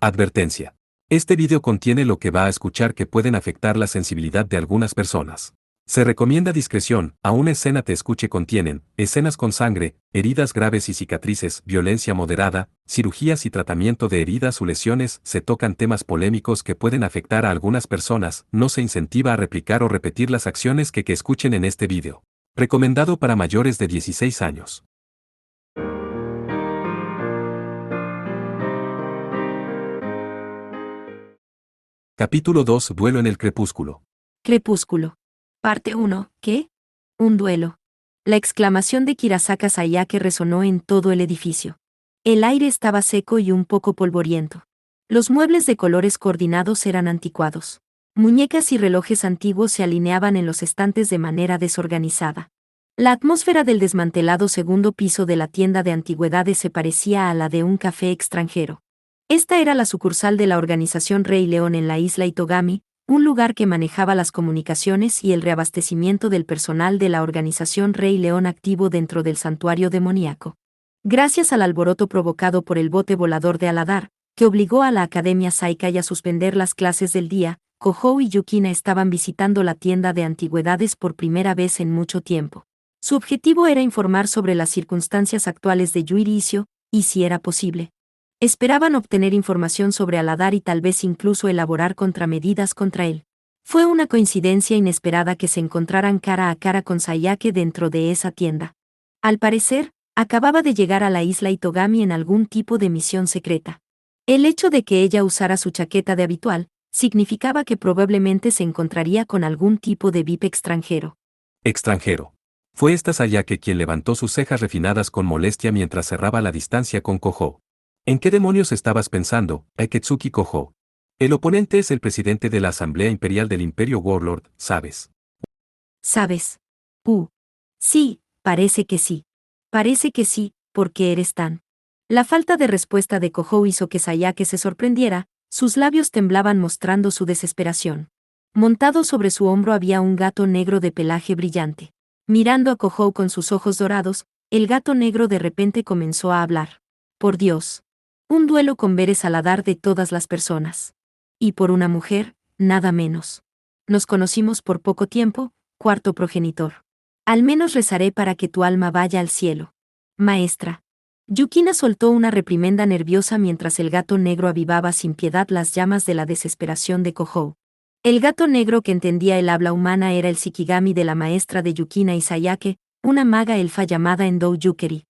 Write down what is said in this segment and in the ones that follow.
Advertencia. Este video contiene lo que va a escuchar que pueden afectar la sensibilidad de algunas personas. Se recomienda discreción, aún escena te escuche contienen, escenas con sangre, heridas graves y cicatrices, violencia moderada, cirugías y tratamiento de heridas o lesiones, se tocan temas polémicos que pueden afectar a algunas personas, no se incentiva a replicar o repetir las acciones que escuchen en este video. Recomendado para mayores de 16 años. Capítulo 2. Duelo en el crepúsculo. Crepúsculo. Parte 1. ¿Qué? Un duelo. La exclamación de Kirasaka Sayake resonó en todo el edificio. El aire estaba seco y un poco polvoriento. Los muebles de colores coordinados eran anticuados. Muñecas y relojes antiguos se alineaban en los estantes de manera desorganizada. La atmósfera del desmantelado segundo piso de la tienda de antigüedades se parecía a la de un café extranjero. Esta era la sucursal de la organización Rey León en la isla Itogami, un lugar que manejaba las comunicaciones y el reabastecimiento del personal de la organización Rey León activo dentro del santuario demoníaco. Gracias al alboroto provocado por el bote volador de Aladar, que obligó a la Academia Saikai a suspender las clases del día, Kohou y Yukina estaban visitando la tienda de antigüedades por primera vez en mucho tiempo. Su objetivo era informar sobre las circunstancias actuales de Yuiricio, y si era posible. Esperaban obtener información sobre Aladar y tal vez incluso elaborar contramedidas contra él. Fue una coincidencia inesperada que se encontraran cara a cara con Sayake dentro de esa tienda. Al parecer, acababa de llegar a la isla Itogami en algún tipo de misión secreta. El hecho de que ella usara su chaqueta de habitual, significaba que probablemente se encontraría con algún tipo de VIP extranjero. Extranjero. Fue esta Sayake quien levantó sus cejas refinadas con molestia mientras cerraba la distancia con Kohou. ¿En qué demonios estabas pensando, Aketsuki Kohou? El oponente es el presidente de la Asamblea Imperial del Imperio Warlord, ¿sabes? ¿Sabes? Sí, parece que sí. Parece que sí, porque eres tan. La falta de respuesta de Kohou hizo que Sayake se sorprendiera, sus labios temblaban mostrando su desesperación. Montado sobre su hombro había un gato negro de pelaje brillante. Mirando a Kohou con sus ojos dorados, el gato negro de repente comenzó a hablar. Por Dios. Un duelo con Veres Aladar de todas las personas. Y por una mujer, nada menos. Nos conocimos por poco tiempo, cuarto progenitor. Al menos rezaré para que tu alma vaya al cielo. Maestra. Yukina soltó una reprimenda nerviosa mientras el gato negro avivaba sin piedad las llamas de la desesperación de Kohou. El gato negro que entendía el habla humana era el Shikigami de la maestra de Yukina y Sayake, una maga elfa llamada Endou Yukeri.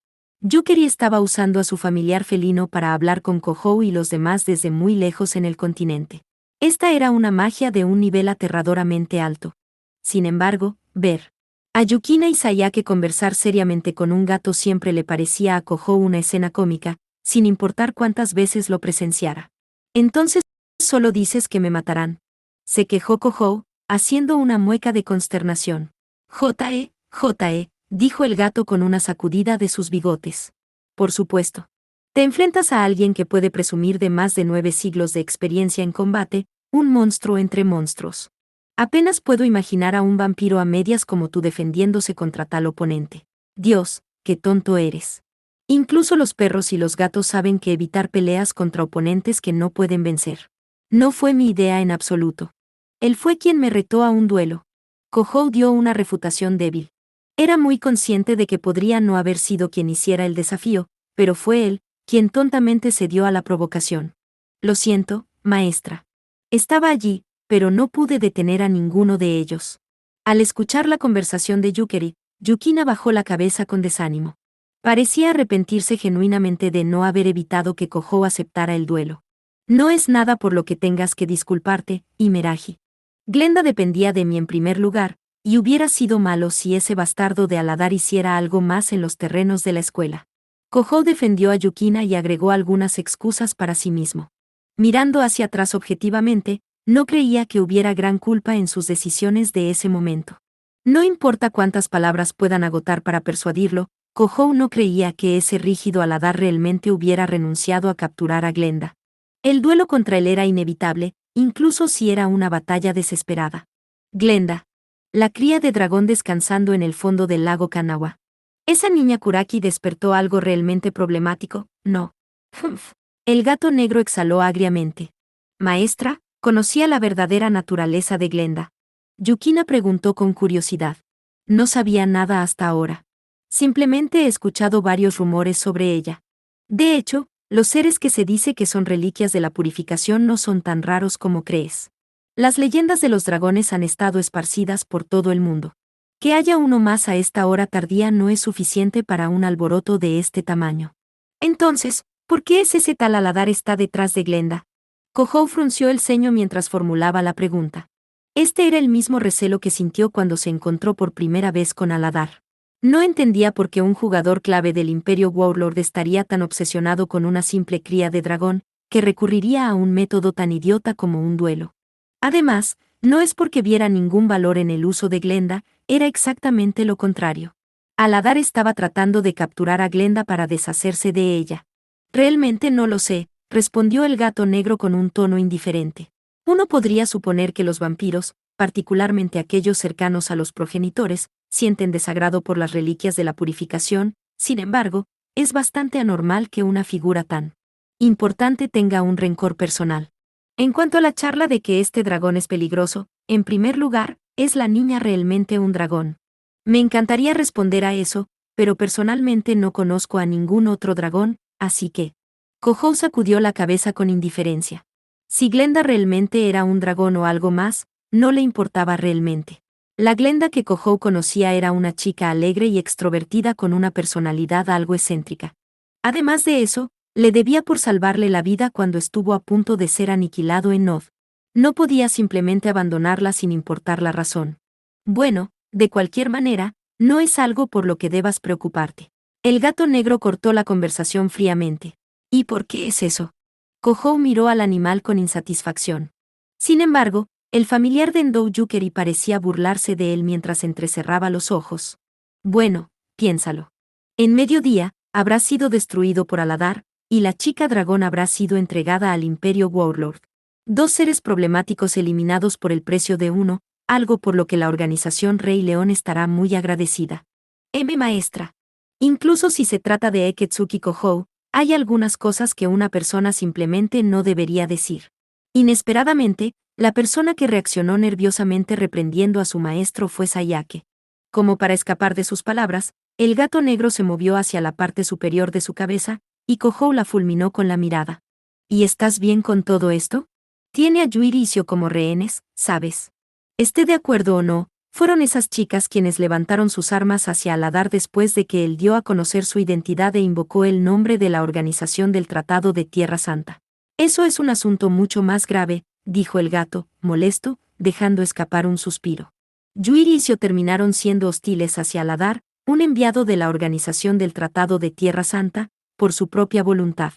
Yukeri estaba usando a su familiar felino para hablar con Kohou y los demás desde muy lejos en el continente. Esta era una magia de un nivel aterradoramente alto. Sin embargo, ver a Yukina y Sayake conversar seriamente con un gato siempre le parecía a Kohou una escena cómica, sin importar cuántas veces lo presenciara. Entonces, solo dices que me matarán. Se quejó Kohou, haciendo una mueca de consternación. J.E., dijo el gato con una sacudida de sus bigotes. Por supuesto. Te enfrentas a alguien que puede presumir de más de 9 siglos de experiencia en combate, un monstruo entre monstruos. Apenas puedo imaginar a un vampiro a medias como tú defendiéndose contra tal oponente. Dios, qué tonto eres. Incluso los perros y los gatos saben que evitar peleas contra oponentes que no pueden vencer. No fue mi idea en absoluto. Él fue quien me retó a un duelo. Kohou dio una refutación débil. Era muy consciente de que podría no haber sido quien hiciera el desafío, pero fue él quien tontamente cedió a la provocación. Lo siento, maestra. Estaba allí, pero no pude detener a ninguno de ellos. Al escuchar la conversación de Yukeri, Yukina bajó la cabeza con desánimo. Parecía arrepentirse genuinamente de no haber evitado que Kohou aceptara el duelo. No es nada por lo que tengas que disculparte, Imeraji. Glenda dependía de mí en primer lugar, y hubiera sido malo si ese bastardo de Aladar hiciera algo más en los terrenos de la escuela. Kohou defendió a Yukina y agregó algunas excusas para sí mismo. Mirando hacia atrás objetivamente, no creía que hubiera gran culpa en sus decisiones de ese momento. No importa cuántas palabras puedan agotar para persuadirlo, Kohou no creía que ese rígido Aladar realmente hubiera renunciado a capturar a Glenda. El duelo contra él era inevitable, incluso si era una batalla desesperada. Glenda. La cría de dragón descansando en el fondo del lago Kanawa. ¿Esa niña Kuraki despertó algo realmente problemático? No. El gato negro exhaló agriamente. Maestra, conocía la verdadera naturaleza de Glenda. Yukina preguntó con curiosidad. No sabía nada hasta ahora. Simplemente he escuchado varios rumores sobre ella. De hecho, los seres que se dice que son reliquias de la purificación no son tan raros como crees. Las leyendas de los dragones han estado esparcidas por todo el mundo. Que haya uno más a esta hora tardía no es suficiente para un alboroto de este tamaño. Entonces, ¿por qué ese tal Aladar está detrás de Glenda? Kohou frunció el ceño mientras formulaba la pregunta. Este era el mismo recelo que sintió cuando se encontró por primera vez con Aladar. No entendía por qué un jugador clave del Imperio Warlord estaría tan obsesionado con una simple cría de dragón, que recurriría a un método tan idiota como un duelo. Además, no es porque viera ningún valor en el uso de Glenda, era exactamente lo contrario. Aladar estaba tratando de capturar a Glenda para deshacerse de ella. Realmente no lo sé, respondió el gato negro con un tono indiferente. Uno podría suponer que los vampiros, particularmente aquellos cercanos a los progenitores, sienten desagrado por las reliquias de la purificación, sin embargo, es bastante anormal que una figura tan importante tenga un rencor personal. En cuanto a la charla de que este dragón es peligroso, en primer lugar, ¿es la niña realmente un dragón? Me encantaría responder a eso, pero personalmente no conozco a ningún otro dragón, así que... Kohou sacudió la cabeza con indiferencia. Si Glenda realmente era un dragón o algo más, no le importaba realmente. La Glenda que Kohou conocía era una chica alegre y extrovertida con una personalidad algo excéntrica. Además de eso, le debía por salvarle la vida cuando estuvo a punto de ser aniquilado en Nod. No podía simplemente abandonarla sin importar la razón. Bueno, de cualquier manera, no es algo por lo que debas preocuparte. El gato negro cortó la conversación fríamente. ¿Y por qué es eso? Kohou miró al animal con insatisfacción. Sin embargo, el familiar de Endou Yukeri parecía burlarse de él mientras entrecerraba los ojos. Bueno, piénsalo. En mediodía, habrá sido destruido por Aladar, y la chica dragón habrá sido entregada al Imperio Warlord. Dos seres problemáticos eliminados por el precio de uno, algo por lo que la organización Rey León estará muy agradecida. Maestra. Incluso si se trata de Eketsuki Kohou, hay algunas cosas que una persona simplemente no debería decir. Inesperadamente, la persona que reaccionó nerviosamente reprendiendo a su maestro fue Sayake. Como para escapar de sus palabras, el gato negro se movió hacia la parte superior de su cabeza, y Kohou la fulminó con la mirada. ¿Y estás bien con todo esto? Tiene a Yui y Isio como rehenes, ¿sabes? Esté de acuerdo o no, fueron esas chicas quienes levantaron sus armas hacia Aladar después de que él dio a conocer su identidad e invocó el nombre de la organización del Tratado de Tierra Santa. Eso es un asunto mucho más grave, dijo el gato, molesto, dejando escapar un suspiro. Yui y Isio terminaron siendo hostiles hacia Aladar, un enviado de la organización del Tratado de Tierra Santa, por su propia voluntad.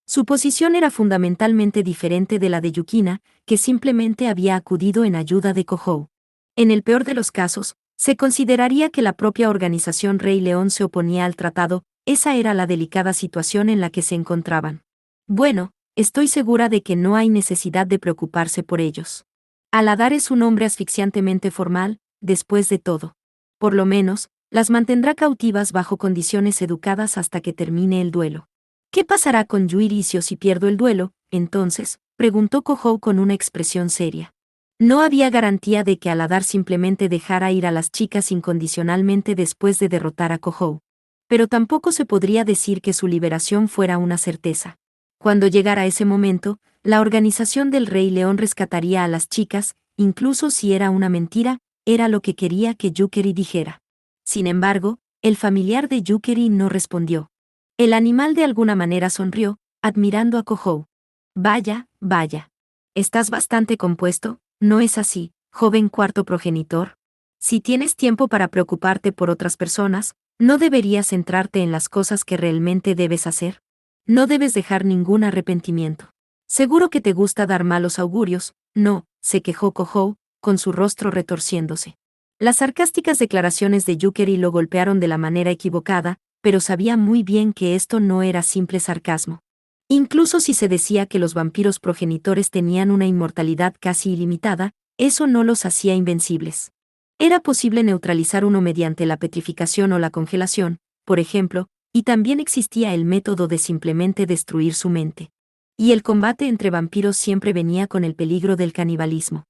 Su posición era fundamentalmente diferente de la de Yukina, que simplemente había acudido en ayuda de Kohou. En el peor de los casos, se consideraría que la propia organización Rey León se oponía al tratado, esa era la delicada situación en la que se encontraban. Bueno, estoy segura de que no hay necesidad de preocuparse por ellos. Aladar es un hombre asfixiantemente formal, después de todo. Por lo menos, las mantendrá cautivas bajo condiciones educadas hasta que termine el duelo. ¿Qué pasará con Yui y Isio si pierdo el duelo, entonces? Preguntó Kohou con una expresión seria. No había garantía de que Aladar simplemente dejara ir a las chicas incondicionalmente después de derrotar a Kohou. Pero tampoco se podría decir que su liberación fuera una certeza. Cuando llegara ese momento, la organización del Rey León rescataría a las chicas, incluso si era una mentira, era lo que quería que Yukeri dijera. Sin embargo, el familiar de Yukeri no respondió. El animal de alguna manera sonrió, admirando a Kohou. Vaya, vaya. Estás bastante compuesto, ¿no es así, joven cuarto progenitor? Si tienes tiempo para preocuparte por otras personas, ¿no deberías centrarte en las cosas que realmente debes hacer? No debes dejar ningún arrepentimiento. Seguro que te gusta dar malos augurios, no, se quejó Kohou, con su rostro retorciéndose. Las sarcásticas declaraciones de Yukeri lo golpearon de la manera equivocada, pero sabía muy bien que esto no era simple sarcasmo. Incluso si se decía que los vampiros progenitores tenían una inmortalidad casi ilimitada, eso no los hacía invencibles. Era posible neutralizar uno mediante la petrificación o la congelación, por ejemplo, y también existía el método de simplemente destruir su mente. Y el combate entre vampiros siempre venía con el peligro del canibalismo.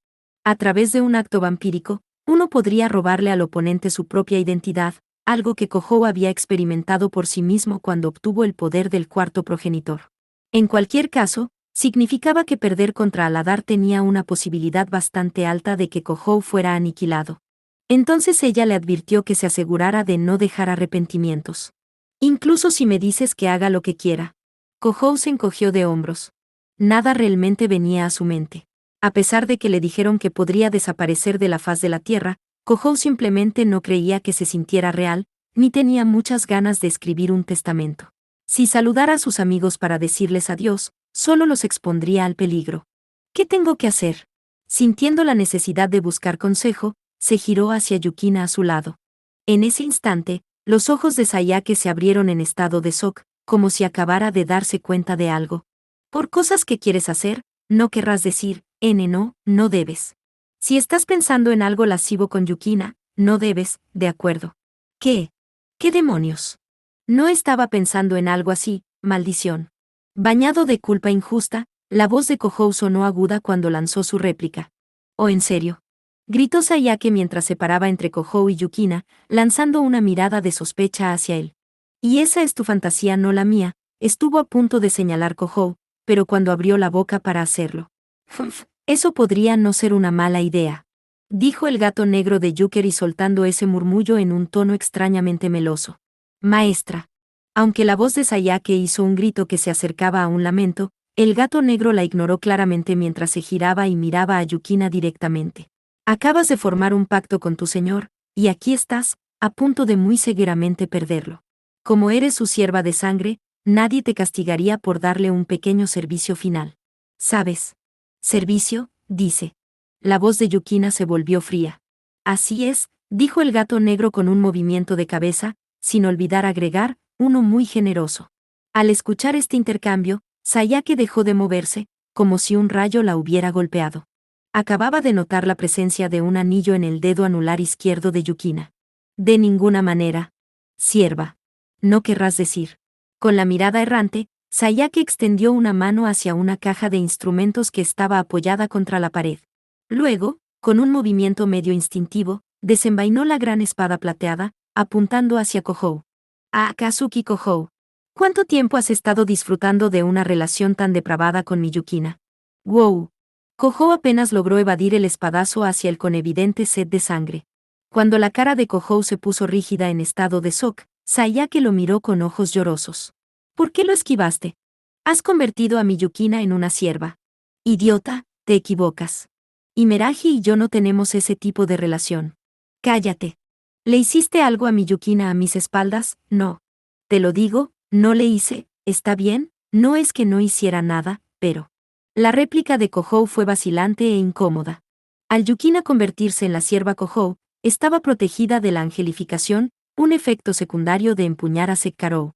A través de un acto vampírico, uno podría robarle al oponente su propia identidad, algo que Kojou había experimentado por sí mismo cuando obtuvo el poder del cuarto progenitor. En cualquier caso, significaba que perder contra Aladar tenía una posibilidad bastante alta de que Kojou fuera aniquilado. Entonces ella le advirtió que se asegurara de no dejar arrepentimientos. Incluso si me dices que haga lo que quiera. Kojou se encogió de hombros. Nada realmente venía a su mente. A pesar de que le dijeron que podría desaparecer de la faz de la tierra, Kojou simplemente no creía que se sintiera real, ni tenía muchas ganas de escribir un testamento. Si saludara a sus amigos para decirles adiós, solo los expondría al peligro. ¿Qué tengo que hacer? Sintiendo la necesidad de buscar consejo, se giró hacia Yukina a su lado. En ese instante, los ojos de Sayake se abrieron en estado de shock, como si acabara de darse cuenta de algo. Por cosas que quieres hacer, no querrás decir, no debes. Si estás pensando en algo lascivo con Yukina, no debes, de acuerdo. ¿Qué? ¿Qué demonios? No estaba pensando en algo así, maldición. Bañado de culpa injusta, la voz de Kojou sonó aguda cuando lanzó su réplica. ¿O en serio? Gritó Sayake mientras se paraba entre Kojou y Yukina, lanzando una mirada de sospecha hacia él. Y esa es tu fantasía, no la mía, estuvo a punto de señalar Kojou, pero cuando abrió la boca para hacerlo. Eso podría no ser una mala idea, dijo el gato negro de Yukari soltando ese murmullo en un tono extrañamente meloso. Maestra. Aunque la voz de Sayake hizo un grito que se acercaba a un lamento, el gato negro la ignoró claramente mientras se giraba y miraba a Yukina directamente. Acabas de formar un pacto con tu señor, y aquí estás, a punto de muy seguramente perderlo. Como eres su sierva de sangre, nadie te castigaría por darle un pequeño servicio final. ¿Sabes? ¿Servicio? Dice. La voz de Yukina se volvió fría. Así es, dijo el gato negro con un movimiento de cabeza, sin olvidar agregar, uno muy generoso. Al escuchar este intercambio, Sayake dejó de moverse, como si un rayo la hubiera golpeado. Acababa de notar la presencia de un anillo en el dedo anular izquierdo de Yukina. De ninguna manera. Sierva. No querrás decir. Con la mirada errante, Sayake extendió una mano hacia una caja de instrumentos que estaba apoyada contra la pared. Luego, con un movimiento medio instintivo, desenvainó la gran espada plateada, apuntando hacia Kojou. Kazuki Kojou. ¿Cuánto tiempo has estado disfrutando de una relación tan depravada con mi Yukina? Wow. Kojou apenas logró evadir el espadazo hacia él con evidente sed de sangre. Cuando la cara de Kojou se puso rígida en estado de shock, Sayake lo miró con ojos llorosos. ¿Por qué lo esquivaste? Has convertido a mi Yukina en una sierva. Idiota, te equivocas. Imeraji y yo no tenemos ese tipo de relación. Cállate. ¿Le hiciste algo a mi Yukina a mis espaldas? No. Te lo digo, no le hice, ¿está bien? No es que no hiciera nada, pero... La réplica de Kojou fue vacilante e incómoda. Al Yukina convertirse en la sierva Kojou, estaba protegida de la angelificación, un efecto secundario de empuñar a Sekkarou.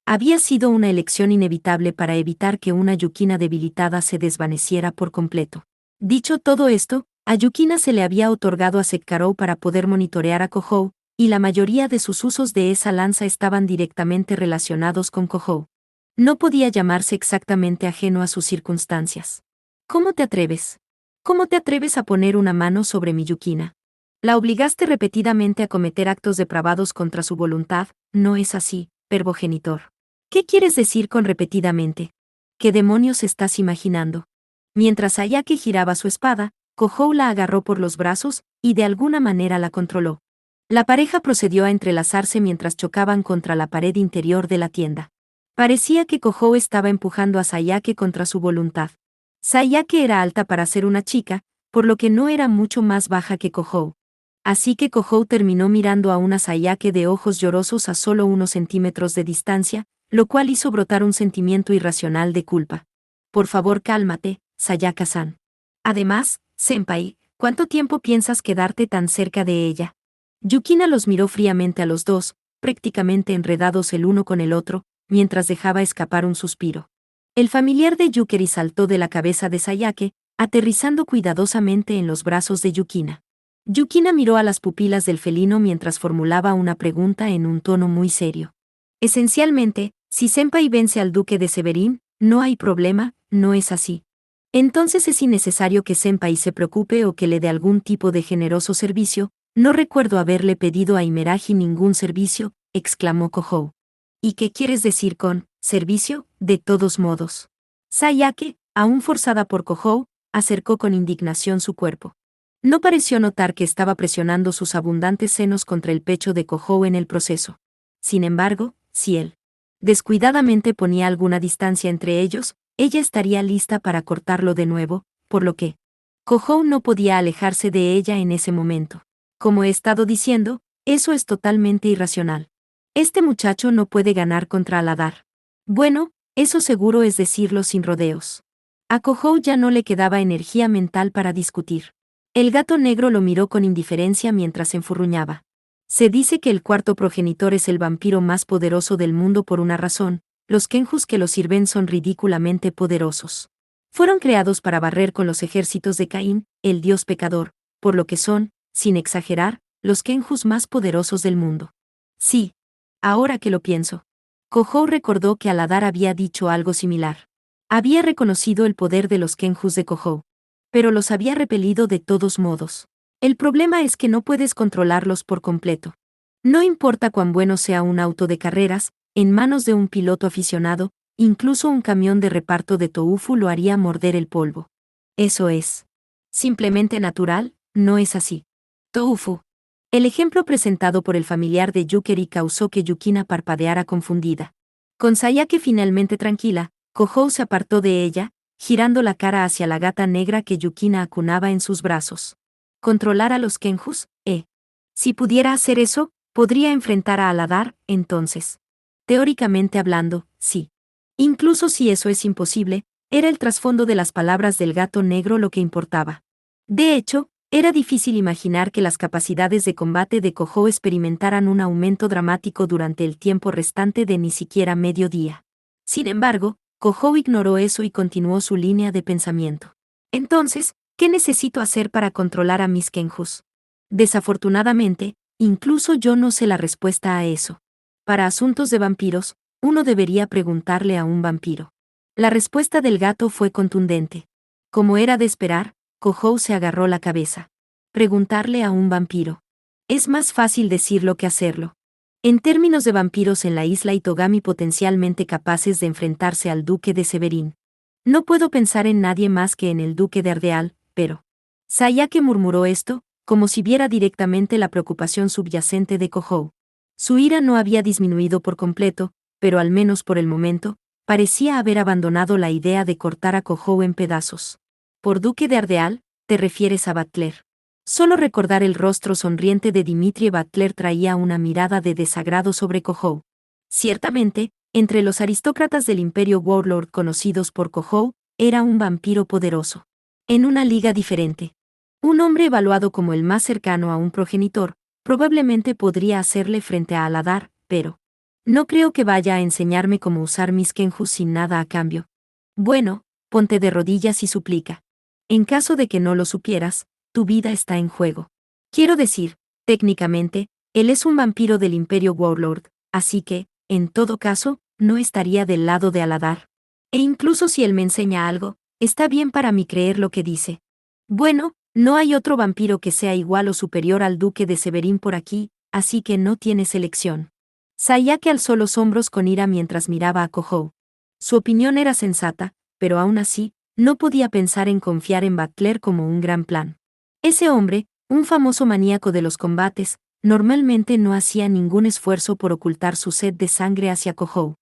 Había sido una elección inevitable para evitar que una Yukina debilitada se desvaneciera por completo. Dicho todo esto, a Yukina se le había otorgado a Sekkarou para poder monitorear a Kojou, y la mayoría de sus usos de esa lanza estaban directamente relacionados con Kojou. No podía llamarse exactamente ajeno a sus circunstancias. ¿Cómo te atreves? ¿Cómo te atreves a poner una mano sobre mi Yukina? La obligaste repetidamente a cometer actos depravados contra su voluntad, ¿no es así, pervogenitor? ¿Qué quieres decir con repetidamente? ¿Qué demonios estás imaginando? Mientras Sayake giraba su espada, Kojou la agarró por los brazos y de alguna manera la controló. La pareja procedió a entrelazarse mientras chocaban contra la pared interior de la tienda. Parecía que Kojou estaba empujando a Sayake contra su voluntad. Sayake era alta para ser una chica, por lo que no era mucho más baja que Kojou. Así que Kojou terminó mirando a una Sayake de ojos llorosos a solo unos centímetros de distancia, lo cual hizo brotar un sentimiento irracional de culpa. Por favor, cálmate, Sayaka-san. Además, senpai, ¿cuánto tiempo piensas quedarte tan cerca de ella? Yukina los miró fríamente a los dos, prácticamente enredados el uno con el otro, mientras dejaba escapar un suspiro. El familiar de Yukari saltó de la cabeza de Sayake, aterrizando cuidadosamente en los brazos de Yukina. Yukina miró a las pupilas del felino mientras formulaba una pregunta en un tono muy serio. Esencialmente, si Senpai vence al duque de Severin, No hay problema, no es así. Entonces es innecesario que Senpai se preocupe o que le dé algún tipo de generoso servicio. No recuerdo haberle pedido a Imeragi ningún servicio, exclamó Kohou. ¿Y qué quieres decir con servicio? De todos modos. Sayake, aún forzada por Kohou, acercó con indignación su cuerpo. No pareció notar que estaba presionando sus abundantes senos contra el pecho de Kohou en el proceso. Sin embargo, si él descuidadamente ponía alguna distancia entre ellos, ella estaría lista para cortarlo de nuevo, por lo que Kohou no podía alejarse de ella en ese momento. Como he estado diciendo, eso es totalmente irracional. Este muchacho no puede ganar contra Aladar. Bueno, eso seguro es decirlo sin rodeos. A Kohou ya no le quedaba energía mental para discutir. El gato negro lo miró con indiferencia mientras se enfurruñaba. Se dice que el cuarto progenitor es el vampiro más poderoso del mundo por una razón: los Kenjus que lo sirven son ridículamente poderosos. Fueron creados para barrer con los ejércitos de Caín, el dios pecador, por lo que son, sin exagerar, los Kenjus más poderosos del mundo. Sí. Ahora que lo pienso. Kohou recordó que Aladar había dicho algo similar. Había reconocido el poder de los Kenjus de Kohou, pero los había repelido de todos modos. El problema es que no puedes controlarlos por completo. No importa cuán bueno sea un auto de carreras, en manos de un piloto aficionado, incluso un camión de reparto de tofu lo haría morder el polvo. Eso es simplemente natural, no es así. Tofu. El ejemplo presentado por el familiar de Yukari causó que Yukina parpadeara confundida. Con Sayake finalmente tranquila, Kohou se apartó de ella, girando la cara hacia la gata negra que Yukina acunaba en sus brazos. ¿Controlar a los Kenjus? Si pudiera hacer eso, podría enfrentar a Aladar, entonces. Teóricamente hablando, sí. Incluso si eso es imposible, era el trasfondo de las palabras del gato negro lo que importaba. De hecho, era difícil imaginar que las capacidades de combate de Kohou experimentaran un aumento dramático durante el tiempo restante de ni siquiera mediodía. Sin embargo, Kohou ignoró eso y continuó su línea de pensamiento. Entonces, ¿qué necesito hacer para controlar a mis Kenjus? Desafortunadamente, incluso yo no sé la respuesta a eso. Para asuntos de vampiros, uno debería preguntarle a un vampiro. La respuesta del gato fue contundente. Como era de esperar, Kohou se agarró la cabeza. Preguntarle a un vampiro. Es más fácil decirlo que hacerlo. En términos de vampiros en la isla Itogami potencialmente capaces de enfrentarse al duque de Severin. No puedo pensar en nadie más que en el duque de Ardeal, pero... Sayake murmuró esto, como si viera directamente la preocupación subyacente de Kohou. Su ira no había disminuido por completo, pero al menos por el momento, parecía haber abandonado la idea de cortar a Kohou en pedazos. Por duque de Ardeal, te refieres a Butler. Solo recordar el rostro sonriente de Dimitri Butler traía una mirada de desagrado sobre Kohou. Ciertamente, entre los aristócratas del Imperio Warlord conocidos por Kohou, era un vampiro poderoso. En una liga diferente. Un hombre evaluado como el más cercano a un progenitor, probablemente podría hacerle frente a Aladar, pero... no creo que vaya a enseñarme cómo usar mis Kenjus sin nada a cambio. Bueno, ponte de rodillas y suplica. En caso de que no lo supieras, tu vida está en juego. Quiero decir, técnicamente, él es un vampiro del Imperio Warlord, así que, en todo caso, no estaría del lado de Aladar. E incluso si él me enseña algo, está bien para mí creer lo que dice. Bueno, no hay otro vampiro que sea igual o superior al duque de Severin por aquí, así que no tienes elección. Sayake alzó los hombros con ira mientras miraba a Kohou. Su opinión era sensata, pero aún así, no podía pensar en confiar en Butler como un gran plan. Ese hombre, un famoso maníaco de los combates, normalmente no hacía ningún esfuerzo por ocultar su sed de sangre hacia Kohou.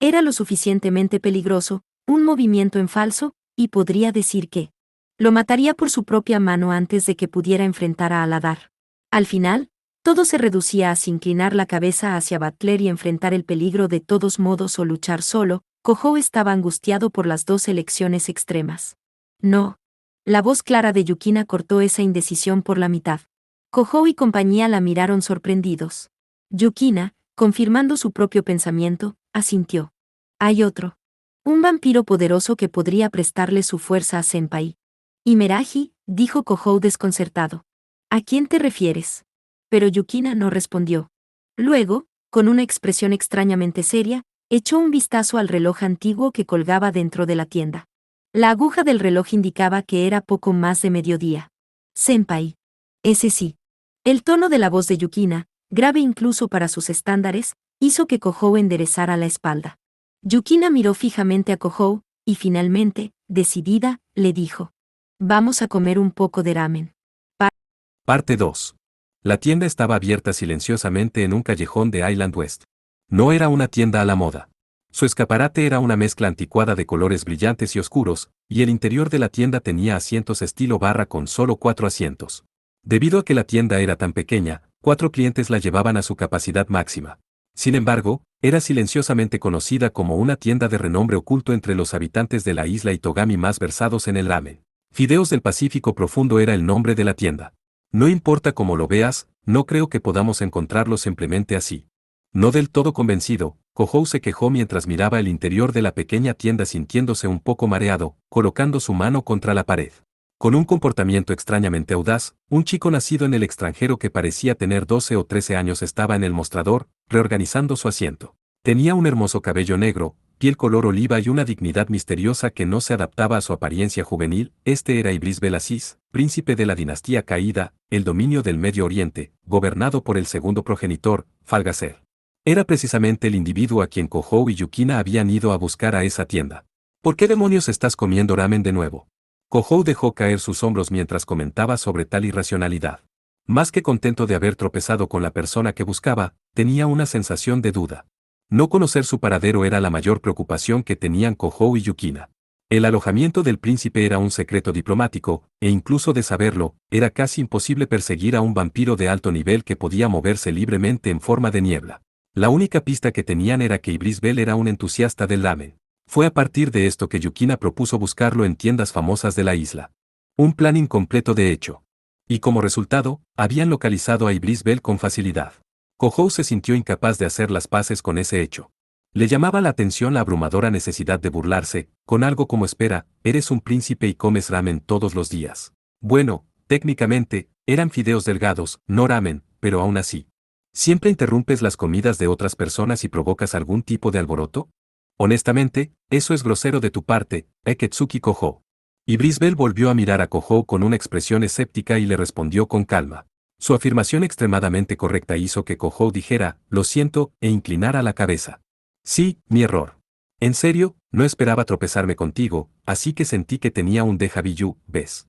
Era lo suficientemente peligroso, un movimiento en falso, y podría decir que lo mataría por su propia mano antes de que pudiera enfrentar a Aladar. Al final, todo se reducía a inclinar la cabeza hacia Butler y enfrentar el peligro de todos modos o luchar solo. Kohou estaba angustiado por las dos elecciones extremas. No. La voz clara de Yukina cortó esa indecisión por la mitad. Kohou y compañía la miraron sorprendidos. Yukina, confirmando su propio pensamiento, asintió. Hay otro. Un vampiro poderoso que podría prestarle su fuerza a Senpai. Imeragi, dijo Kohou desconcertado. ¿A quién te refieres? Pero Yukina no respondió. Luego, con una expresión extrañamente seria, Echó un vistazo al reloj antiguo que colgaba dentro de la tienda. La aguja del reloj indicaba que era poco más de mediodía. Senpai. Ese sí. El tono de la voz de Yukina, grave incluso para sus estándares, hizo que Kohou enderezara la espalda. Yukina miró fijamente a Kohou, y finalmente, decidida, le dijo: Vamos a comer un poco de ramen. Parte 2. La tienda estaba abierta silenciosamente en un callejón de Island West. No era una tienda a la moda. Su escaparate era una mezcla anticuada de colores brillantes y oscuros, y el interior de la tienda tenía asientos estilo barra con solo 4 asientos. Debido a que la tienda era tan pequeña, 4 clientes la llevaban a su capacidad máxima. Sin embargo, era silenciosamente conocida como una tienda de renombre oculto entre los habitantes de la isla Itogami más versados en el ramen. Fideos del Pacífico Profundo era el nombre de la tienda. No importa cómo lo veas, no creo que podamos encontrarlo simplemente así. No del todo convencido, Kohou se quejó mientras miraba el interior de la pequeña tienda sintiéndose un poco mareado, colocando su mano contra la pared. Con un comportamiento extrañamente audaz, un chico nacido en el extranjero que parecía tener 12 o 13 años estaba en el mostrador, reorganizando su asiento. Tenía un hermoso cabello negro, piel color oliva y una dignidad misteriosa que no se adaptaba a su apariencia juvenil. Este era Iblis Belasis, príncipe de la dinastía caída, el dominio del Medio Oriente, gobernado por el segundo progenitor, Falgaser. Era precisamente el individuo a quien Kohou y Yukina habían ido a buscar a esa tienda. ¿Por qué demonios estás comiendo ramen de nuevo? Kohou dejó caer sus hombros mientras comentaba sobre tal irracionalidad. Más que contento de haber tropezado con la persona que buscaba, tenía una sensación de duda. No conocer su paradero era la mayor preocupación que tenían Kohou y Yukina. El alojamiento del príncipe era un secreto diplomático, e incluso de saberlo, era casi imposible perseguir a un vampiro de alto nivel que podía moverse libremente en forma de niebla. La única pista que tenían era que Iblis Bell era un entusiasta del ramen. Fue a partir de esto que Yukina propuso buscarlo en tiendas famosas de la isla. Un plan incompleto de hecho. Y como resultado, habían localizado a Iblis Bell con facilidad. Kohou se sintió incapaz de hacer las paces con ese hecho. Le llamaba la atención la abrumadora necesidad de burlarse, con algo como espera, eres un príncipe y comes ramen todos los días. Bueno, técnicamente, eran fideos delgados, no ramen, pero aún así. ¿Siempre interrumpes las comidas de otras personas y provocas algún tipo de alboroto? Honestamente, eso es grosero de tu parte, Eketsuki Kohou. Iblis Bell volvió a mirar a Kohou con una expresión escéptica y le respondió con calma. Su afirmación extremadamente correcta hizo que Kohou dijera, lo siento, e inclinara la cabeza. Sí, mi error. En serio, no esperaba tropezarme contigo, así que sentí que tenía un déjà vu, ¿ves?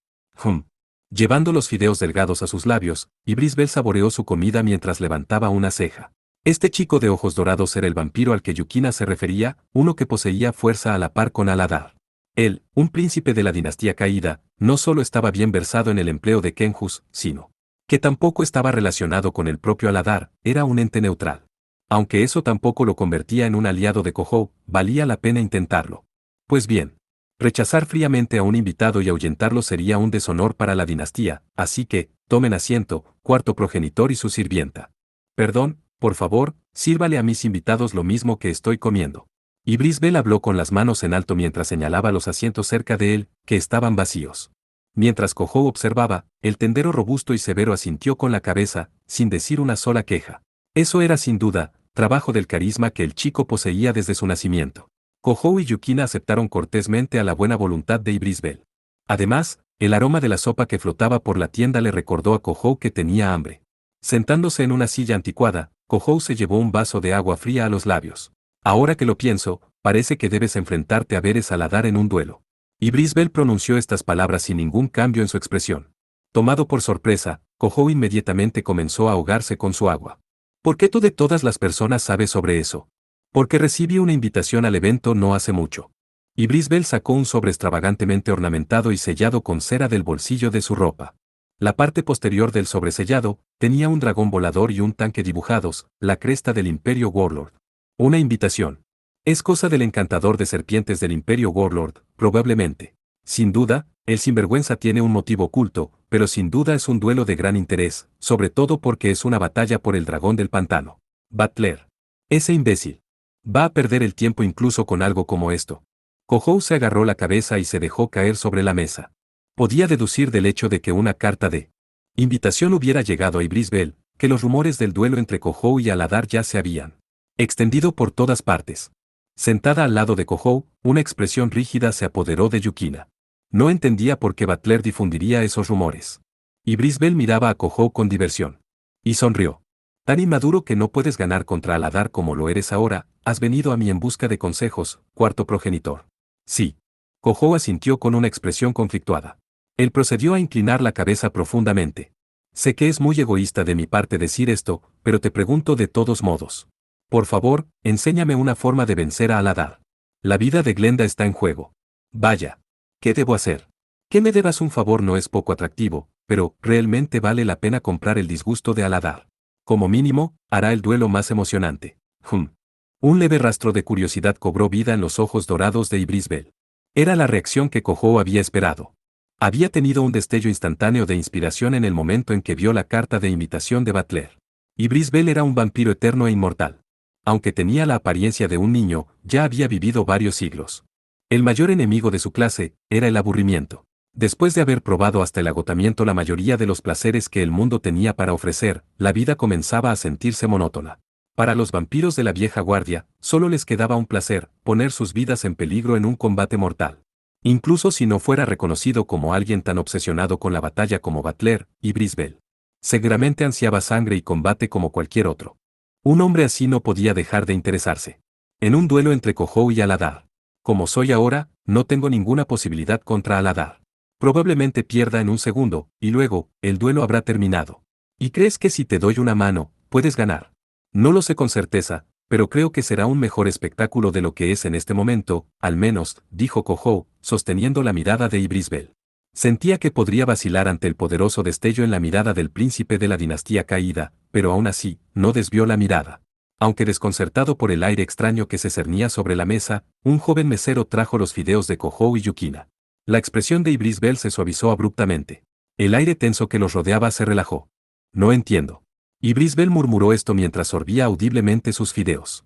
Llevando los fideos delgados a sus labios, Iblis Bell saboreó su comida mientras levantaba una ceja. Este chico de ojos dorados era el vampiro al que Yukina se refería, uno que poseía fuerza a la par con Aladar. Él, un príncipe de la dinastía caída, no solo estaba bien versado en el empleo de Kenjus, sino que tampoco estaba relacionado con el propio Aladar, era un ente neutral. Aunque eso tampoco lo convertía en un aliado de Kohou, valía la pena intentarlo. Pues bien, rechazar fríamente a un invitado y ahuyentarlo sería un deshonor para la dinastía, así que, tomen asiento, cuarto progenitor y su sirvienta. Perdón, por favor, sírvale a mis invitados lo mismo que estoy comiendo. Iblis Bell habló con las manos en alto mientras señalaba los asientos cerca de él, que estaban vacíos. Mientras Kohou observaba, el tendero robusto y severo asintió con la cabeza, sin decir una sola queja. Eso era sin duda, trabajo del carisma que el chico poseía desde su nacimiento. Kohou y Yukina aceptaron cortésmente a la buena voluntad de Iblis Bell. Además, el aroma de la sopa que flotaba por la tienda le recordó a Kohou que tenía hambre. Sentándose en una silla anticuada, Kohou se llevó un vaso de agua fría a los labios. Ahora que lo pienso, parece que debes enfrentarte a Veres Aladar en un duelo. Iblis Bell pronunció estas palabras sin ningún cambio en su expresión. Tomado por sorpresa, Kohou inmediatamente comenzó a ahogarse con su agua. ¿Por qué tú de todas las personas sabes sobre eso? Porque recibí una invitación al evento no hace mucho. Iblis Bell sacó un sobre extravagantemente ornamentado y sellado con cera del bolsillo de su ropa. La parte posterior del sobresellado tenía un dragón volador y un tanque dibujados, la cresta del Imperio Warlord. Una invitación. Es cosa del encantador de serpientes del Imperio Warlord, probablemente. Sin duda, el sinvergüenza tiene un motivo oculto, pero sin duda es un duelo de gran interés, sobre todo porque es una batalla por el dragón del pantano. Butler. Ese imbécil. Va a perder el tiempo incluso con algo como esto. Kohou se agarró la cabeza y se dejó caer sobre la mesa. Podía deducir del hecho de que una carta de invitación hubiera llegado a Iblis Bell, que los rumores del duelo entre Kohou y Aladar ya se habían extendido por todas partes. Sentada al lado de Kohou, una expresión rígida se apoderó de Yukina. No entendía por qué Butler difundiría esos rumores. Y Brisbel miraba a Kohou con diversión. Y sonrió. Tan inmaduro que no puedes ganar contra Aladar como lo eres ahora, has venido a mí en busca de consejos, cuarto progenitor. Sí. Kohou asintió con una expresión conflictuada. Él procedió a inclinar la cabeza profundamente. Sé que es muy egoísta de mi parte decir esto, pero te pregunto de todos modos. Por favor, enséñame una forma de vencer a Aladar. La vida de Glenda está en juego. Vaya. ¿Qué debo hacer? Que me debas un favor no es poco atractivo, pero realmente vale la pena comprar el disgusto de Aladar. Como mínimo, hará el duelo más emocionante. Un leve rastro de curiosidad cobró vida en los ojos dorados de Ibrisbel. Era la reacción que Kohou había esperado. Había tenido un destello instantáneo de inspiración en el momento en que vio la carta de invitación de Butler. Ibrisbel era un vampiro eterno e inmortal. Aunque tenía la apariencia de un niño, ya había vivido varios siglos. El mayor enemigo de su clase era el aburrimiento. Después de haber probado hasta el agotamiento la mayoría de los placeres que el mundo tenía para ofrecer, la vida comenzaba a sentirse monótona. Para los vampiros de la vieja guardia, solo les quedaba un placer, poner sus vidas en peligro en un combate mortal. Incluso si no fuera reconocido como alguien tan obsesionado con la batalla como Butler y Brisbel. Seguramente ansiaba sangre y combate como cualquier otro. Un hombre así no podía dejar de interesarse. En un duelo entre Kohou y Aladar. Como soy ahora, no tengo ninguna posibilidad contra Aladar. Probablemente pierda en un segundo, y luego, el duelo habrá terminado. ¿Y crees que si te doy una mano, puedes ganar? No lo sé con certeza, pero creo que será un mejor espectáculo de lo que es en este momento, al menos, dijo Kohou, sosteniendo la mirada de Ibrisbel. Sentía que podría vacilar ante el poderoso destello en la mirada del príncipe de la dinastía caída, pero aún así, no desvió la mirada. Aunque desconcertado por el aire extraño que se cernía sobre la mesa, un joven mesero trajo los fideos de Kohou y Yukina. La expresión de Ibrisbel se suavizó abruptamente. El aire tenso que los rodeaba se relajó. No entiendo. Ibrisbel murmuró esto mientras sorbía audiblemente sus fideos.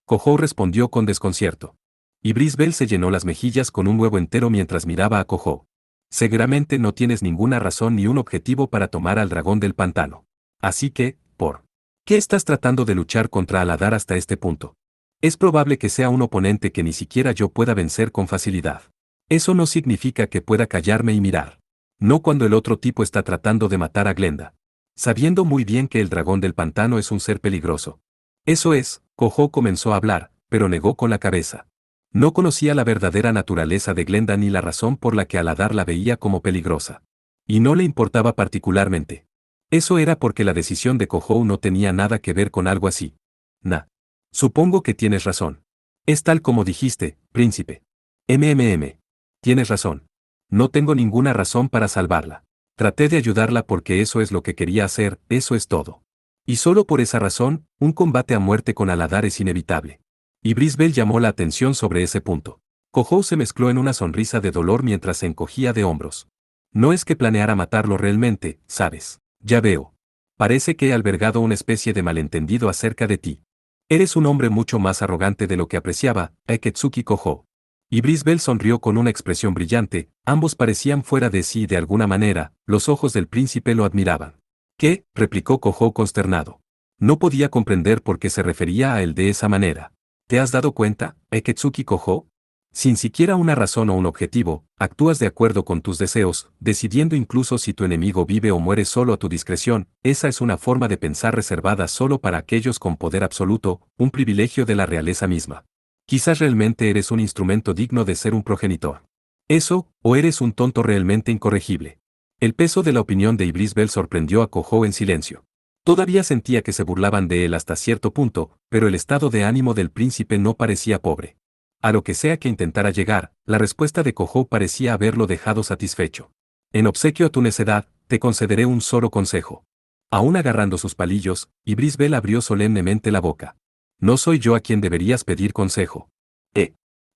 Kohou respondió con desconcierto. Ibrisbel se llenó las mejillas con un huevo entero mientras miraba a Kohou. Seguramente no tienes ninguna razón ni un objetivo para tomar al dragón del pantano. Así que, ¿por qué estás tratando de luchar contra Aladar hasta este punto? Es probable que sea un oponente que ni siquiera yo pueda vencer con facilidad. Eso no significa que pueda callarme y mirar. No cuando el otro tipo está tratando de matar a Glenda. Sabiendo muy bien que el dragón del pantano es un ser peligroso. Eso es, Kohou comenzó a hablar, pero negó con la cabeza. No conocía la verdadera naturaleza de Glenda ni la razón por la que Aladar la veía como peligrosa. Y no le importaba particularmente. Eso era porque la decisión de Kohou no tenía nada que ver con algo así. Supongo que tienes razón. Es tal como dijiste, príncipe. Tienes razón. No tengo ninguna razón para salvarla. Traté de ayudarla porque eso es lo que quería hacer, eso es todo. Y solo por esa razón, un combate a muerte con Aladar es inevitable. Y Brisbel llamó la atención sobre ese punto. Kohou se mezcló en una sonrisa de dolor mientras se encogía de hombros. No es que planeara matarlo realmente, ¿sabes? Ya veo. Parece que he albergado una especie de malentendido acerca de ti. Eres un hombre mucho más arrogante de lo que apreciaba, Aketsuki Kohou. Y Brisbel sonrió con una expresión brillante, ambos parecían fuera de sí de alguna manera, los ojos del príncipe lo admiraban. ¿Qué? Replicó Kohou consternado. No podía comprender por qué se refería a él de esa manera. ¿Te has dado cuenta, Aketsuki Kohou? Sin siquiera una razón o un objetivo, actúas de acuerdo con tus deseos, decidiendo incluso si tu enemigo vive o muere solo a tu discreción. Esa es una forma de pensar reservada solo para aquellos con poder absoluto, un privilegio de la realeza misma. Quizás realmente eres un instrumento digno de ser un progenitor. Eso, o eres un tonto realmente incorregible. El peso de la opinión de Ibrisbel sorprendió a Kohou en silencio. Todavía sentía que se burlaban de él hasta cierto punto, pero el estado de ánimo del príncipe no parecía pobre. A lo que sea que intentara llegar, la respuesta de Kohou parecía haberlo dejado satisfecho. En obsequio a tu necedad, te concederé un solo consejo. Aún agarrando sus palillos, Ibrisbel abrió solemnemente la boca. No soy yo a quien deberías pedir consejo.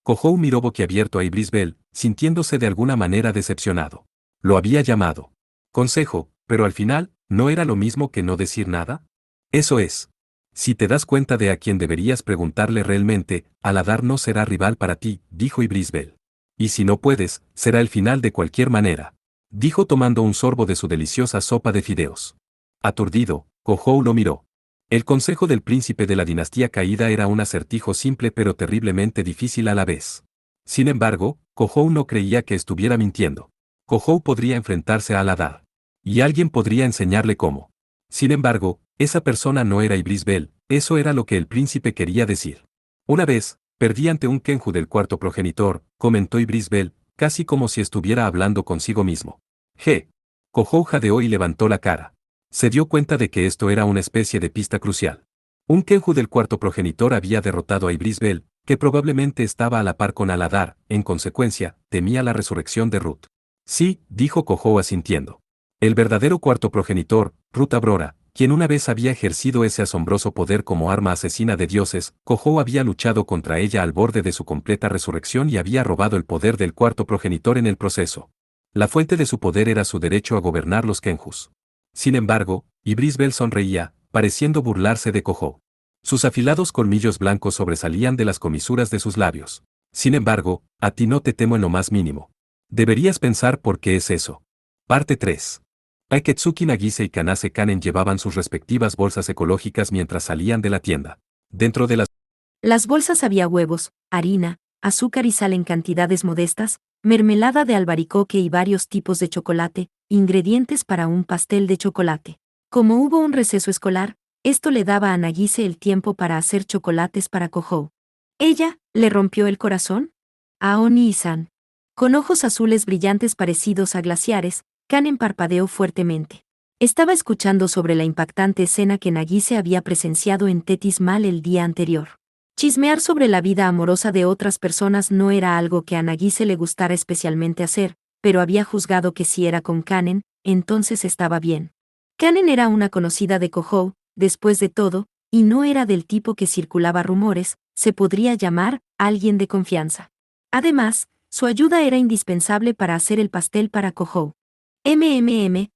Kohou miró boquiabierto a Ibrisbel, sintiéndose de alguna manera decepcionado. Lo había llamado consejo, pero al final, ¿no era lo mismo que no decir nada? Eso es. Si te das cuenta de a quién deberías preguntarle realmente, Aladar no será rival para ti, dijo Ibrisbel. Y si no puedes, será el final de cualquier manera. Dijo tomando un sorbo de su deliciosa sopa de fideos. Aturdido, Kohou lo miró. El consejo del príncipe de la dinastía caída era un acertijo simple pero terriblemente difícil a la vez. Sin embargo, Kohou no creía que estuviera mintiendo. Kohou podría enfrentarse a Aladar. Y alguien podría enseñarle cómo. Sin embargo, esa persona no era Ibris Bell, eso era lo que el príncipe quería decir. Una vez, perdí ante un Kenju del cuarto progenitor, comentó Ibris Bell, casi como si estuviera hablando consigo mismo. Kohou jadeó y levantó la cara. Se dio cuenta de que esto era una especie de pista crucial. Un Kenju del cuarto progenitor había derrotado a Ibris Bell, que probablemente estaba a la par con Aladar, en consecuencia, temía la resurrección de Ruth. Sí, dijo Kohou asintiendo. El verdadero cuarto progenitor, Ruth Abrora, quien una vez había ejercido ese asombroso poder como arma asesina de dioses, Kohou había luchado contra ella al borde de su completa resurrección y había robado el poder del cuarto progenitor en el proceso. La fuente de su poder era su derecho a gobernar los Kenjus. Sin embargo, Ibris Bell sonreía, pareciendo burlarse de Kohou. Sus afilados colmillos blancos sobresalían de las comisuras de sus labios. Sin embargo, a ti no te temo en lo más mínimo. Deberías pensar por qué es eso. Parte 3. Aketsuki Nagise y Kanase Kanen llevaban sus respectivas bolsas ecológicas mientras salían de la tienda. Dentro de Las bolsas había huevos, harina, azúcar y sal en cantidades modestas, mermelada de albaricoque y varios tipos de chocolate, ingredientes para un pastel de chocolate. Como hubo un receso escolar, esto le daba a Nagise el tiempo para hacer chocolates para Kohou. ¿Ella le rompió el corazón? A Oni-san. Con ojos azules brillantes parecidos a glaciares, Kanen parpadeó fuertemente. Estaba escuchando sobre la impactante escena que Nagise había presenciado en Tetis Mal el día anterior. Chismear sobre la vida amorosa de otras personas no era algo que a Nagise le gustara especialmente hacer, pero había juzgado que si era con Kanen, entonces estaba bien. Kanen era una conocida de Kohou, después de todo, y no era del tipo que circulaba rumores, se podría llamar alguien de confianza. Además, su ayuda era indispensable para hacer el pastel para Kohou.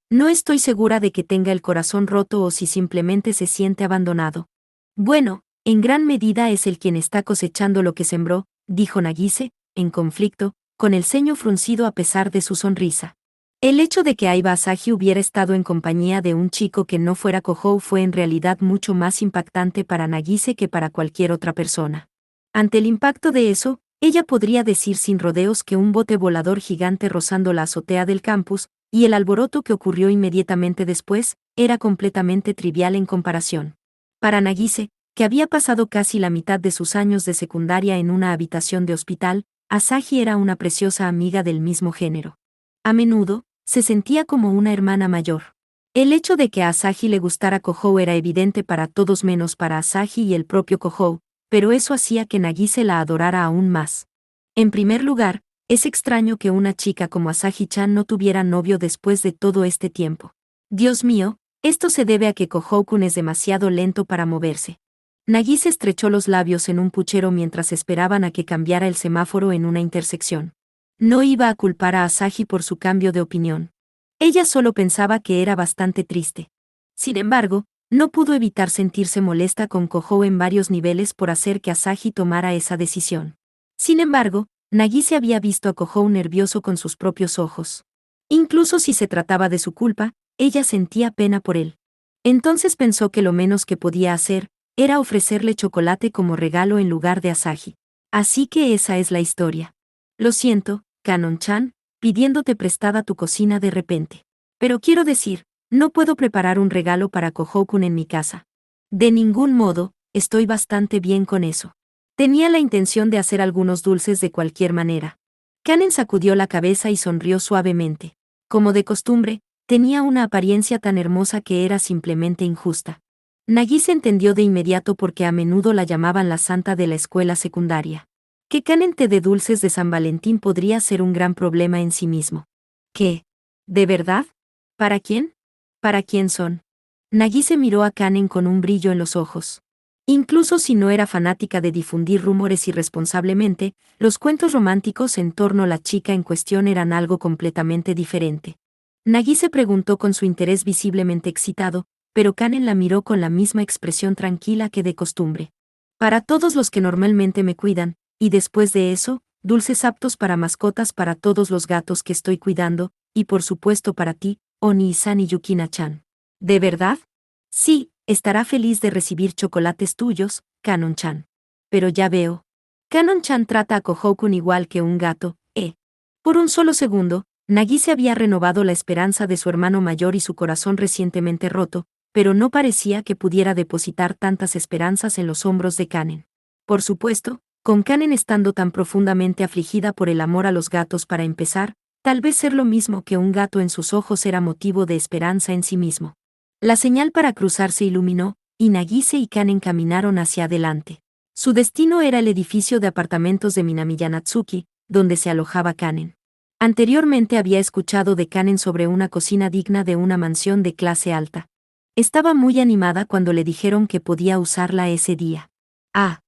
No estoy segura de que tenga el corazón roto o si simplemente se siente abandonado. Bueno, en gran medida es él quien está cosechando lo que sembró, dijo Nagise, en conflicto, con el ceño fruncido a pesar de su sonrisa. El hecho de que Aiba Asahi hubiera estado en compañía de un chico que no fuera Kohou fue en realidad mucho más impactante para Nagise que para cualquier otra persona. Ante el impacto de eso, ella podría decir sin rodeos que un bote volador gigante rozando la azotea del campus, y el alboroto que ocurrió inmediatamente después, era completamente trivial en comparación. Para Nagise, que había pasado casi la mitad de sus años de secundaria en una habitación de hospital, Asahi era una preciosa amiga del mismo género. A menudo, se sentía como una hermana mayor. El hecho de que a Asahi le gustara Kohou era evidente para todos menos para Asahi y el propio Kohou, pero eso hacía que Nagise la adorara aún más. En primer lugar, es extraño que una chica como Asahi-chan no tuviera novio después de todo este tiempo. Dios mío, esto se debe a que Kohou-kun es demasiado lento para moverse. Nagise estrechó los labios en un puchero mientras esperaban a que cambiara el semáforo en una intersección. No iba a culpar a Asahi por su cambio de opinión. Ella solo pensaba que era bastante triste. Sin embargo, no pudo evitar sentirse molesta con Kohou en varios niveles por hacer que Asahi tomara esa decisión. Sin embargo, Nagise había visto a Kohou nervioso con sus propios ojos. Incluso si se trataba de su culpa, ella sentía pena por él. Entonces pensó que lo menos que podía hacer era ofrecerle chocolate como regalo en lugar de Asahi. Así que esa es la historia. Lo siento, Kanon-chan, pidiéndote prestada tu cocina de repente. Pero quiero decir, no puedo preparar un regalo para Kohou-kun en mi casa. De ningún modo, estoy bastante bien con eso. Tenía la intención de hacer algunos dulces de cualquier manera. Kanen sacudió la cabeza y sonrió suavemente. Como de costumbre, tenía una apariencia tan hermosa que era simplemente injusta. Nagise entendió de inmediato por qué a menudo la llamaban la santa de la escuela secundaria. Que Kanen te dé dulces de San Valentín podría ser un gran problema en sí mismo. ¿Qué? ¿De verdad? ¿Para quién? ¿Para quién son? Nagise miró a Kanen con un brillo en los ojos. Incluso si no era fanática de difundir rumores irresponsablemente, los cuentos románticos en torno a la chica en cuestión eran algo completamente diferente. Nagise preguntó con su interés visiblemente excitado, pero Kanen la miró con la misma expresión tranquila que de costumbre. Para todos los que normalmente me cuidan, y después de eso, dulces aptos para mascotas para todos los gatos que estoy cuidando, y por supuesto para ti, Oni-san y Yukina-chan. ¿De verdad? Sí, estará feliz de recibir chocolates tuyos, Kanon-chan. Pero ya veo. Kanon-chan trata a Kohou-kun igual que un gato, ¿eh? Por un solo segundo, Nagise había renovado la esperanza de su hermano mayor y su corazón recientemente roto, pero no parecía que pudiera depositar tantas esperanzas en los hombros de Kanen. Por supuesto, con Kanen estando tan profundamente afligida por el amor a los gatos para empezar, tal vez ser lo mismo que un gato en sus ojos era motivo de esperanza en sí mismo. La señal para cruzar se iluminó, y Nagise y Kanen caminaron hacia adelante. Su destino era el edificio de apartamentos de Minamiya-Natsuki, donde se alojaba Kanen. Anteriormente había escuchado de Kanen sobre una cocina digna de una mansión de clase alta. Estaba muy animada cuando le dijeron que podía usarla ese día. Ah.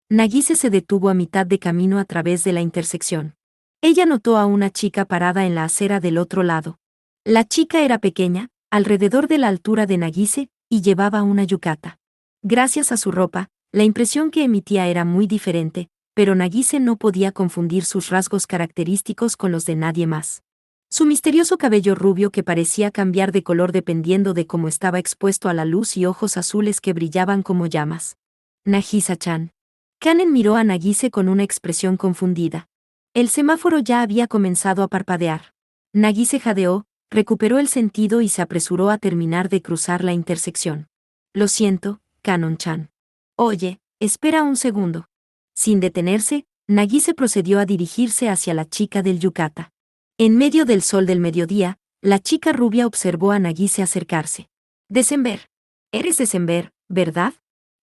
Nagise se detuvo a mitad de camino a través de la intersección. Ella notó a una chica parada en la acera del otro lado. La chica era pequeña, alrededor de la altura de Nagise, y llevaba una yukata. Gracias a su ropa, la impresión que emitía era muy diferente, pero Nagise no podía confundir sus rasgos característicos con los de nadie más. Su misterioso cabello rubio que parecía cambiar de color dependiendo de cómo estaba expuesto a la luz y ojos azules que brillaban como llamas. Nagisa-chan. Kanen miró a Nagise con una expresión confundida. El semáforo ya había comenzado a parpadear. Nagise jadeó, recuperó el sentido y se apresuró a terminar de cruzar la intersección. Lo siento, Kanon-chan. Oye, espera un segundo. Sin detenerse, Nagise procedió a dirigirse hacia la chica del yukata. En medio del sol del mediodía, la chica rubia observó a Nagise acercarse. December. Eres December, ¿verdad?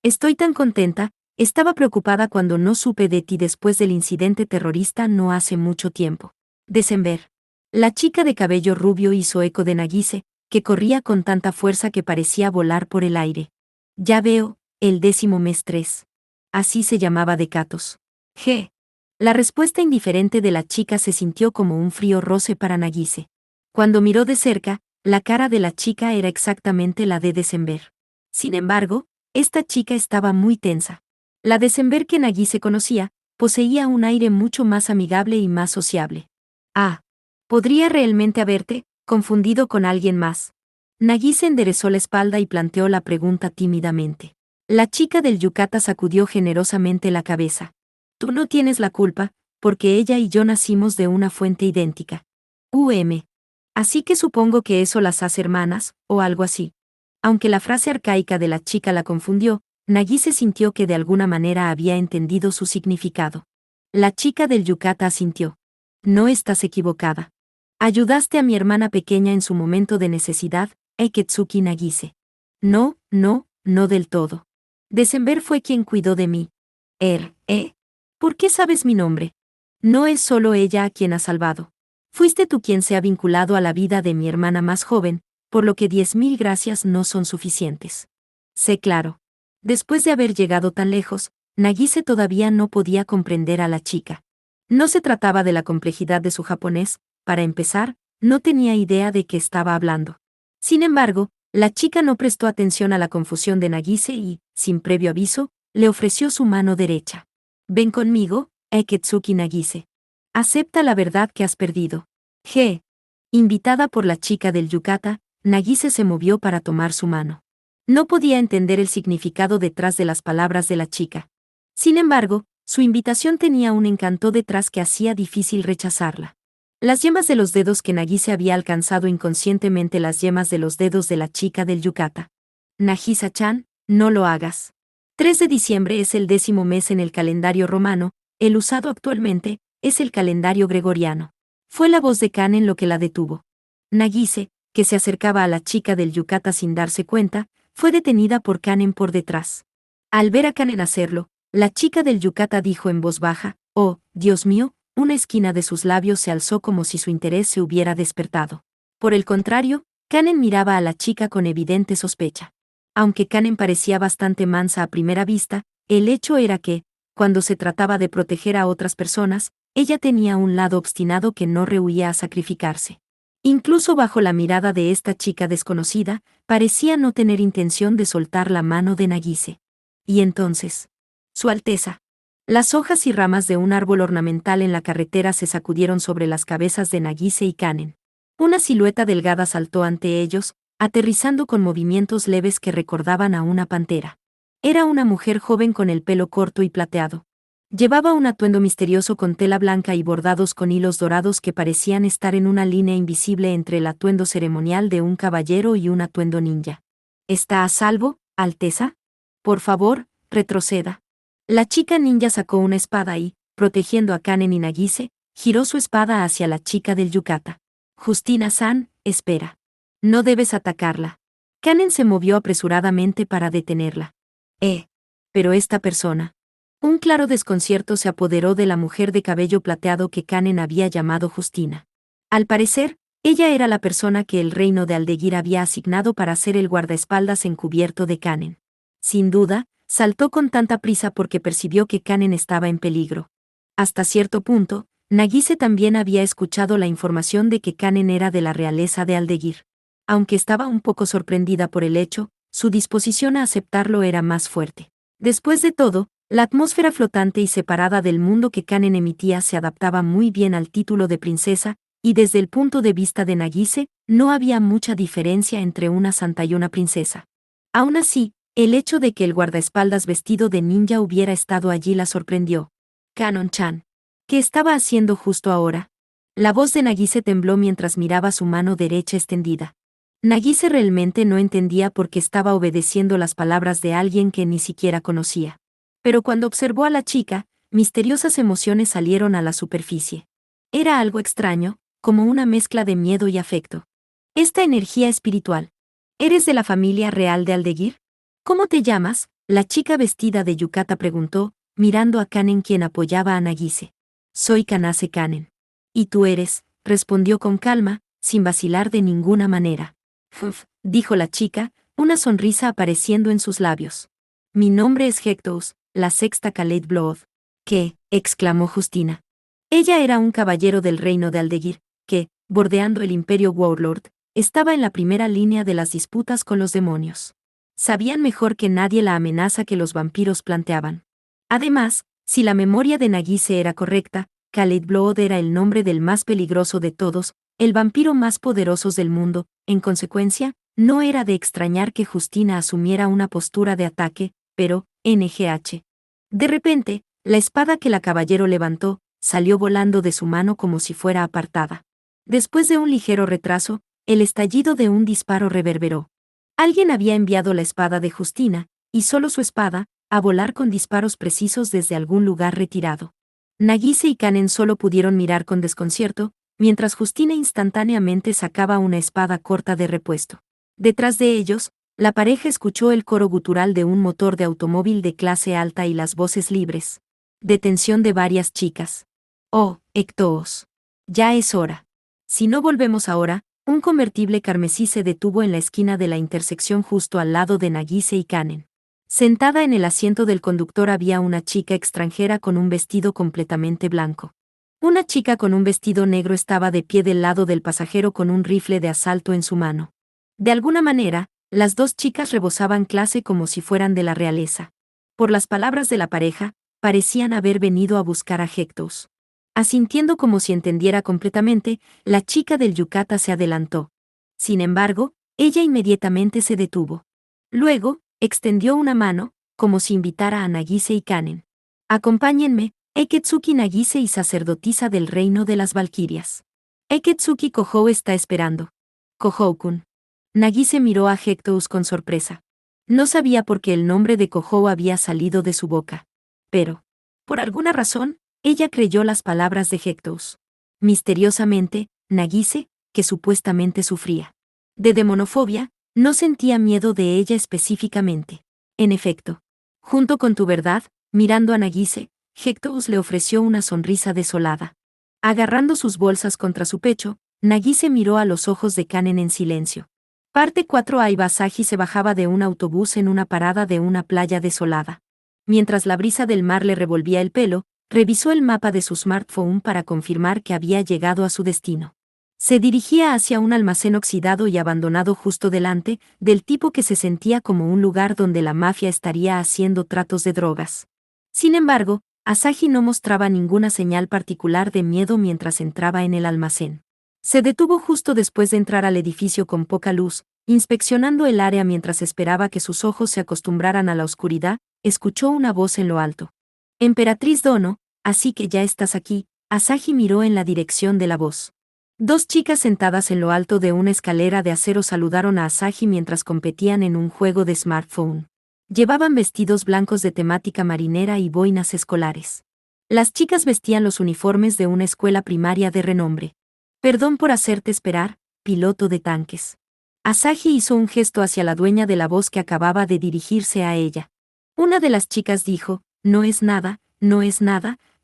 Estoy tan contenta, estaba preocupada cuando no supe de ti después del incidente terrorista no hace mucho tiempo. December. La chica de cabello rubio hizo eco de Nagise, que corría con tanta fuerza que parecía volar por el aire. Ya veo, el 10º mes 3. Así se llamaba de Katos. G. La respuesta indiferente de la chica se sintió como un frío roce para Nagise. Cuando miró de cerca, la cara de la chica era exactamente la de December. Sin embargo, esta chica estaba muy tensa. La December que Nagise conocía, poseía un aire mucho más amigable y más sociable. Ah. ¿Podría realmente haberte confundido con alguien más? Nagise enderezó la espalda y planteó la pregunta tímidamente. La chica del yukata sacudió generosamente la cabeza. Tú no tienes la culpa, porque ella y yo nacimos de una fuente idéntica. Así que supongo que eso las hace hermanas, o algo así. Aunque la frase arcaica de la chica la confundió, Nagise sintió que de alguna manera había entendido su significado. La chica del yukata asintió. No estás equivocada. Ayudaste a mi hermana pequeña en su momento de necesidad, Eketsuki Nagise. No del todo. December fue quien cuidó de mí. ¿Por qué sabes mi nombre? No es solo ella a quien has salvado. Fuiste tú quien se ha vinculado a la vida de mi hermana más joven, por lo que 10.000 gracias no son suficientes. Sé claro. Después de haber llegado tan lejos, Nagise todavía no podía comprender a la chica. No se trataba de la complejidad de su japonés, para empezar, no tenía idea de qué estaba hablando. Sin embargo, la chica no prestó atención a la confusión de Nagise y, sin previo aviso, le ofreció su mano derecha. Ven conmigo, Eketsuki Nagise. Acepta la verdad que has perdido. G. Invitada por la chica del yukata, Nagise se movió para tomar su mano. No podía entender el significado detrás de las palabras de la chica. Sin embargo, su invitación tenía un encanto detrás que hacía difícil rechazarla. Las yemas de los dedos que Nagise había alcanzado inconscientemente las yemas de los dedos de la chica del yukata. Nagisa-chan, no lo hagas. 3 de diciembre es el 10º mes en el calendario romano, el usado actualmente es el calendario gregoriano. Fue la voz de Kanen lo que la detuvo. Nagise, que se acercaba a la chica del yukata sin darse cuenta, fue detenida por Kanen por detrás. Al ver a Kanen hacerlo, la chica del yukata dijo en voz baja, «Oh, Dios mío», una esquina de sus labios se alzó como si su interés se hubiera despertado. Por el contrario, Kanen miraba a la chica con evidente sospecha. Aunque Kanen parecía bastante mansa a primera vista, el hecho era que, cuando se trataba de proteger a otras personas, ella tenía un lado obstinado que no rehuía a sacrificarse. Incluso bajo la mirada de esta chica desconocida, parecía no tener intención de soltar la mano de Nagise. Y entonces, Su Alteza. Las hojas y ramas de un árbol ornamental en la carretera se sacudieron sobre las cabezas de Nagise y Kanen. Una silueta delgada saltó ante ellos, aterrizando con movimientos leves que recordaban a una pantera. Era una mujer joven con el pelo corto y plateado. Llevaba un atuendo misterioso con tela blanca y bordados con hilos dorados que parecían estar en una línea invisible entre el atuendo ceremonial de un caballero y un atuendo ninja. ¿Está a salvo, Alteza? Por favor, retroceda. La chica ninja sacó una espada y, protegiendo a Kanen y Nagise, giró su espada hacia la chica del yukata. Justina-san, espera. No debes atacarla. Kanen se movió apresuradamente para detenerla. Pero esta persona. Un claro desconcierto se apoderó de la mujer de cabello plateado que Kanen había llamado Justina. Al parecer, ella era la persona que el reino de Aldeguir había asignado para ser el guardaespaldas encubierto de Kanen. Sin duda, saltó con tanta prisa porque percibió que Kanen estaba en peligro. Hasta cierto punto, Nagise también había escuchado la información de que Kanen era de la realeza de Aldeguir. Aunque estaba un poco sorprendida por el hecho, su disposición a aceptarlo era más fuerte. Después de todo, la atmósfera flotante y separada del mundo que Kanen emitía se adaptaba muy bien al título de princesa, y desde el punto de vista de Nagise, no había mucha diferencia entre una santa y una princesa. Aún así, el hecho de que el guardaespaldas vestido de ninja hubiera estado allí la sorprendió. Kanon-chan. ¿Qué estaba haciendo justo ahora? La voz de Nagise tembló mientras miraba su mano derecha extendida. Nagise realmente no entendía por qué estaba obedeciendo las palabras de alguien que ni siquiera conocía. Pero cuando observó a la chica, misteriosas emociones salieron a la superficie. Era algo extraño, como una mezcla de miedo y afecto. Esta energía espiritual. ¿Eres de la familia real de Aldeguir? ¿Cómo te llamas? La chica vestida de yukata preguntó, mirando a Kanen quien apoyaba a Nagise. Soy Kanase Kanen. ¿Y tú eres? Respondió con calma, sin vacilar de ninguna manera. Dijo la chica, una sonrisa apareciendo en sus labios. Mi nombre es Hectos, la sexta Khaled Blood. ¿Qué? Exclamó Justina. Ella era un caballero del reino de Aldeguir, que, bordeando el imperio Warlord, estaba en la primera línea de las disputas con los demonios. Sabían mejor que nadie la amenaza que los vampiros planteaban. Además, si la memoria de Nagise era correcta, Khaled Blood era el nombre del más peligroso de todos, el vampiro más poderoso del mundo. En consecuencia, no era de extrañar que Justina asumiera una postura de ataque, pero, NGH. De repente, la espada que la caballero levantó, salió volando de su mano como si fuera apartada. Después de un ligero retraso, el estallido de un disparo reverberó. Alguien había enviado la espada de Justina, y solo su espada, a volar con disparos precisos desde algún lugar retirado. Nagise y Kanen solo pudieron mirar con desconcierto, mientras Justina instantáneamente sacaba una espada corta de repuesto. Detrás de ellos, la pareja escuchó el coro gutural de un motor de automóvil de clase alta y las voces libres. Detención de varias chicas. Oh, Hectos. Ya es hora. Si no volvemos ahora, un convertible carmesí se detuvo en la esquina de la intersección justo al lado de Nagise y Kanen. Sentada en el asiento del conductor había una chica extranjera con un vestido completamente blanco. Una chica con un vestido negro estaba de pie del lado del pasajero con un rifle de asalto en su mano. De alguna manera, las dos chicas rebosaban clase como si fueran de la realeza. Por las palabras de la pareja, parecían haber venido a buscar a Hectos. Asintiendo como si entendiera completamente, la chica del yukata se adelantó. Sin embargo, ella inmediatamente se detuvo. Luego, extendió una mano, como si invitara a Nagise y Kanen. Acompáñenme, Eketsuki Nagise y sacerdotisa del reino de las Valquirias. Eketsuki Kohou está esperando. Kohou-kun. Nagise miró a Hectos con sorpresa. No sabía por qué el nombre de Kohou había salido de su boca. Pero, por alguna razón, ella creyó las palabras de Hectos. Misteriosamente, Nagise, que supuestamente sufría de demonofobia, no sentía miedo de ella específicamente. En efecto, junto con tu verdad, mirando a Nagise, Hectos le ofreció una sonrisa desolada. Agarrando sus bolsas contra su pecho, Nagise miró a los ojos de Kanen en silencio. Parte 4. Aiba Asahi se bajaba de un autobús en una parada de una playa desolada. Mientras la brisa del mar le revolvía el pelo, revisó el mapa de su smartphone para confirmar que había llegado a su destino. Se dirigía hacia un almacén oxidado y abandonado justo delante, del tipo que se sentía como un lugar donde la mafia estaría haciendo tratos de drogas. Sin embargo, Asahi no mostraba ninguna señal particular de miedo mientras entraba en el almacén. Se detuvo justo después de entrar al edificio con poca luz, Inspeccionando el área mientras esperaba que sus ojos se acostumbraran a la oscuridad, escuchó una voz en lo alto. Emperatriz Dono, así que ya estás aquí. Asahi miró en la dirección de la voz. Dos chicas sentadas en lo alto de una escalera de acero saludaron a Asahi mientras competían en un juego de smartphone. Llevaban vestidos blancos de temática marinera y boinas escolares. Las chicas vestían los uniformes de una escuela primaria de renombre. Perdón por hacerte esperar, piloto de tanques. Asahi hizo un gesto hacia la dueña de la voz que acababa de dirigirse a ella. Una de las chicas dijo, no es nada,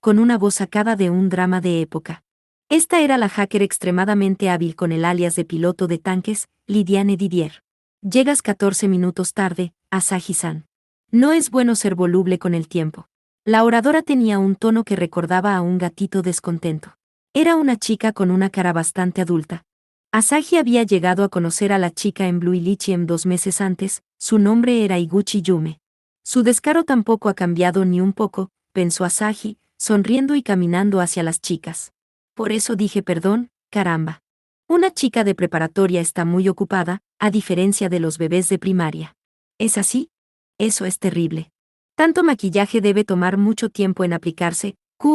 con una voz sacada de un drama de época. Esta era la hacker extremadamente hábil con el alias de piloto de tanques, Lidiane Didier. Llegas 14 minutos tarde, Asahi-san. No es bueno ser voluble con el tiempo. La oradora tenía un tono que recordaba a un gatito descontento. Era una chica con una cara bastante adulta. Asahi había llegado a conocer a la chica en Blue Lithium 2 meses antes, su nombre era Iguchi Yume. Su descaro tampoco ha cambiado ni un poco, pensó Asahi, sonriendo y caminando hacia las chicas. Por eso dije perdón, caramba. Una chica de preparatoria está muy ocupada, a diferencia de los bebés de primaria. ¿Es así? Eso es terrible. Tanto maquillaje debe tomar mucho tiempo en aplicarse.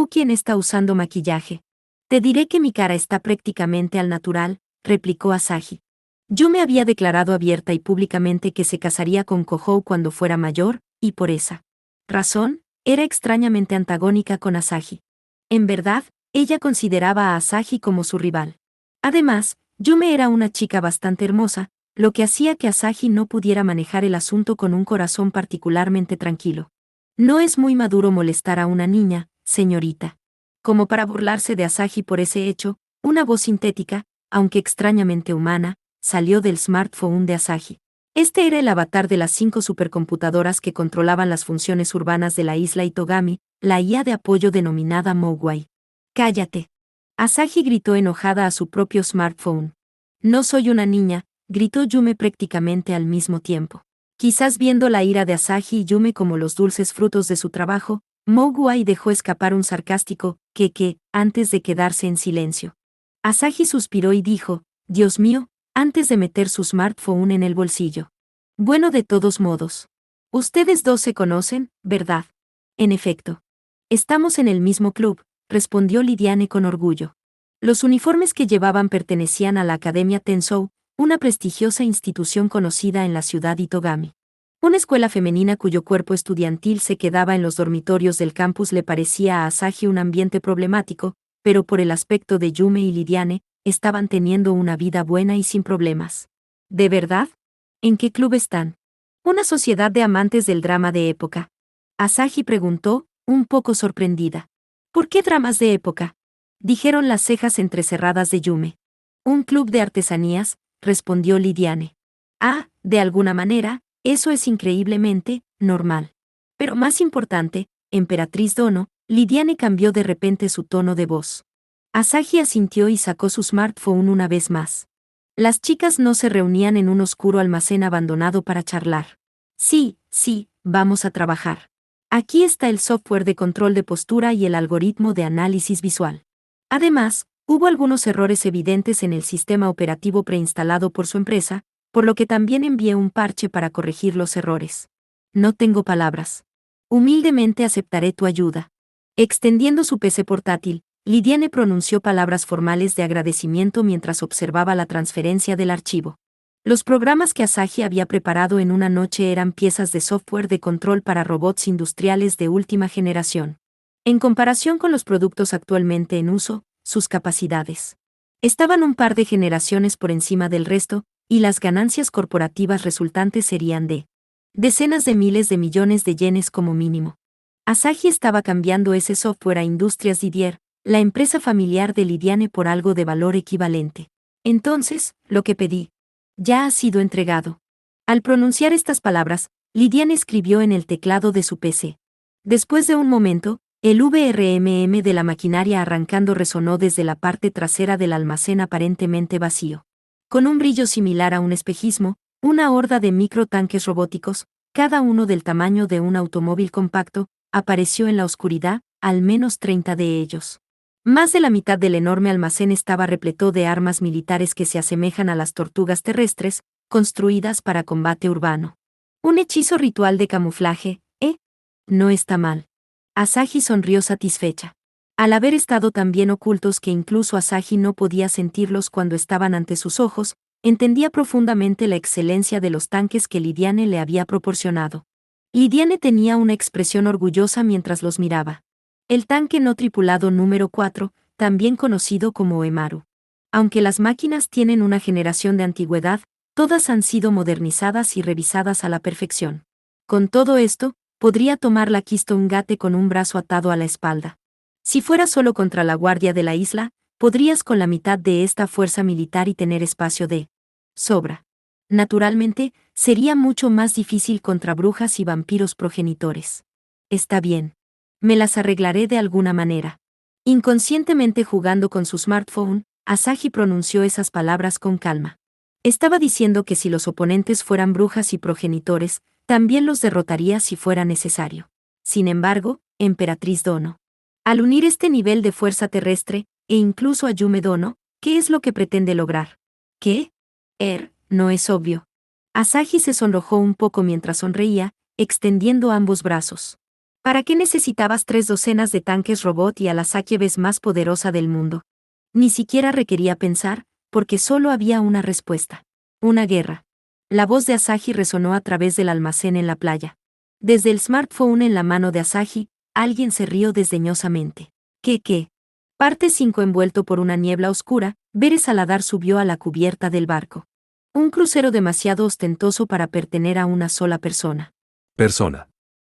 ¿Quién está usando maquillaje? Te diré que mi cara está prácticamente al natural, replicó Asahi. Yo me había declarado abierta y públicamente que se casaría con Kohou cuando fuera mayor, y por esa razón, era extrañamente antagónica con Asahi. En verdad, ella consideraba a Asahi como su rival. Además, Yume era una chica bastante hermosa, lo que hacía que Asahi no pudiera manejar el asunto con un corazón particularmente tranquilo. No es muy maduro molestar a una niña, señorita. Como para burlarse de Asahi por ese hecho, una voz sintética, aunque extrañamente humana, salió del smartphone de Asahi. Este era el avatar de las 5 supercomputadoras que controlaban las funciones urbanas de la isla Itogami, la IA de apoyo denominada Mogwai. ¡Cállate! Asahi gritó enojada a su propio smartphone. No soy una niña, gritó Yume prácticamente al mismo tiempo. Quizás viendo la ira de Asahi y Yume como los dulces frutos de su trabajo, Mogwai dejó escapar un sarcástico que, antes de quedarse en silencio. Asahi suspiró y dijo, Dios mío, antes de meter su smartphone en el bolsillo. Bueno, de todos modos. Ustedes dos se conocen, ¿verdad? En efecto. Estamos en el mismo club, respondió Lidiane con orgullo. Los uniformes que llevaban pertenecían a la Academia Tensou, una prestigiosa institución conocida en la ciudad Itogami. Una escuela femenina cuyo cuerpo estudiantil se quedaba en los dormitorios del campus le parecía a Asahi un ambiente problemático, pero por el aspecto de Yume y Lidiane, estaban teniendo una vida buena y sin problemas. ¿De verdad? ¿En qué club están? Una sociedad de amantes del drama de época. Asahi preguntó, un poco sorprendida. ¿Por qué dramas de época? Dijeron las cejas entrecerradas de Yume. Un club de artesanías, respondió Lidiane. Ah, de alguna manera, eso es increíblemente normal. Pero más importante, Emperatriz Dono, Lidiane cambió de repente su tono de voz. Asahi asintió y sacó su smartphone una vez más. Las chicas no se reunían en un oscuro almacén abandonado para charlar. Sí, vamos a trabajar. Aquí está el software de control de postura y el algoritmo de análisis visual. Además, hubo algunos errores evidentes en el sistema operativo preinstalado por su empresa, por lo que también envié un parche para corregir los errores. No tengo palabras. Humildemente aceptaré tu ayuda. Extendiendo su PC portátil, Lidiane pronunció palabras formales de agradecimiento mientras observaba la transferencia del archivo. Los programas que Asahi había preparado en una noche eran piezas de software de control para robots industriales de última generación. En comparación con los productos actualmente en uso, sus capacidades estaban un par de generaciones por encima del resto, y las ganancias corporativas resultantes serían de decenas de miles de millones de yenes como mínimo. Asahi estaba cambiando ese software a Industrias Didier, la empresa familiar de Lidiane, por algo de valor equivalente. Entonces, lo que pedí ya ha sido entregado. Al pronunciar estas palabras, Lidiane escribió en el teclado de su PC. Después de un momento, el VRMM de la maquinaria arrancando resonó desde la parte trasera del almacén aparentemente vacío. Con un brillo similar a un espejismo, una horda de microtanques robóticos, cada uno del tamaño de un automóvil compacto, apareció en la oscuridad, al menos 30 de ellos. Más de la mitad del enorme almacén estaba repleto de armas militares que se asemejan a las tortugas terrestres, construidas para combate urbano. Un hechizo ritual de camuflaje, ¿eh? No está mal. Asahi sonrió satisfecha. Al haber estado tan bien ocultos que incluso Asahi no podía sentirlos cuando estaban ante sus ojos, entendía profundamente la excelencia de los tanques que Lidiane le había proporcionado. Lidiane tenía una expresión orgullosa mientras los miraba. El tanque no tripulado número 4, también conocido como Emaru. Aunque las máquinas tienen una generación de antigüedad, todas han sido modernizadas y revisadas a la perfección. Con todo esto, podría tomar la Keystone Gate con un brazo atado a la espalda. Si fuera solo contra la guardia de la isla, podrías con la mitad de esta fuerza militar y tener espacio de sobra. Naturalmente, sería mucho más difícil contra brujas y vampiros progenitores. Está bien. Me las arreglaré de alguna manera. Inconscientemente jugando con su smartphone, Asahi pronunció esas palabras con calma. Estaba diciendo que si los oponentes fueran brujas y progenitores, también los derrotaría si fuera necesario. Sin embargo, Emperatriz Dono. Al unir este nivel de fuerza terrestre, e incluso a Yume Dono, ¿qué es lo que pretende lograr? ¿Qué? No es obvio. Asahi se sonrojó un poco mientras sonreía, extendiendo ambos brazos. ¿Para qué necesitabas 3 docenas de tanques robot y a la Sakiebes más poderosa del mundo? Ni siquiera requería pensar, porque solo había una respuesta. Una guerra. La voz de Asahi resonó a través del almacén en la playa. Desde el smartphone en la mano de Asahi, alguien se rió desdeñosamente. ¿Qué? Parte 5 envuelto por una niebla oscura, Beres Aladar subió a la cubierta del barco. Un crucero demasiado ostentoso para pertenecer a una sola persona.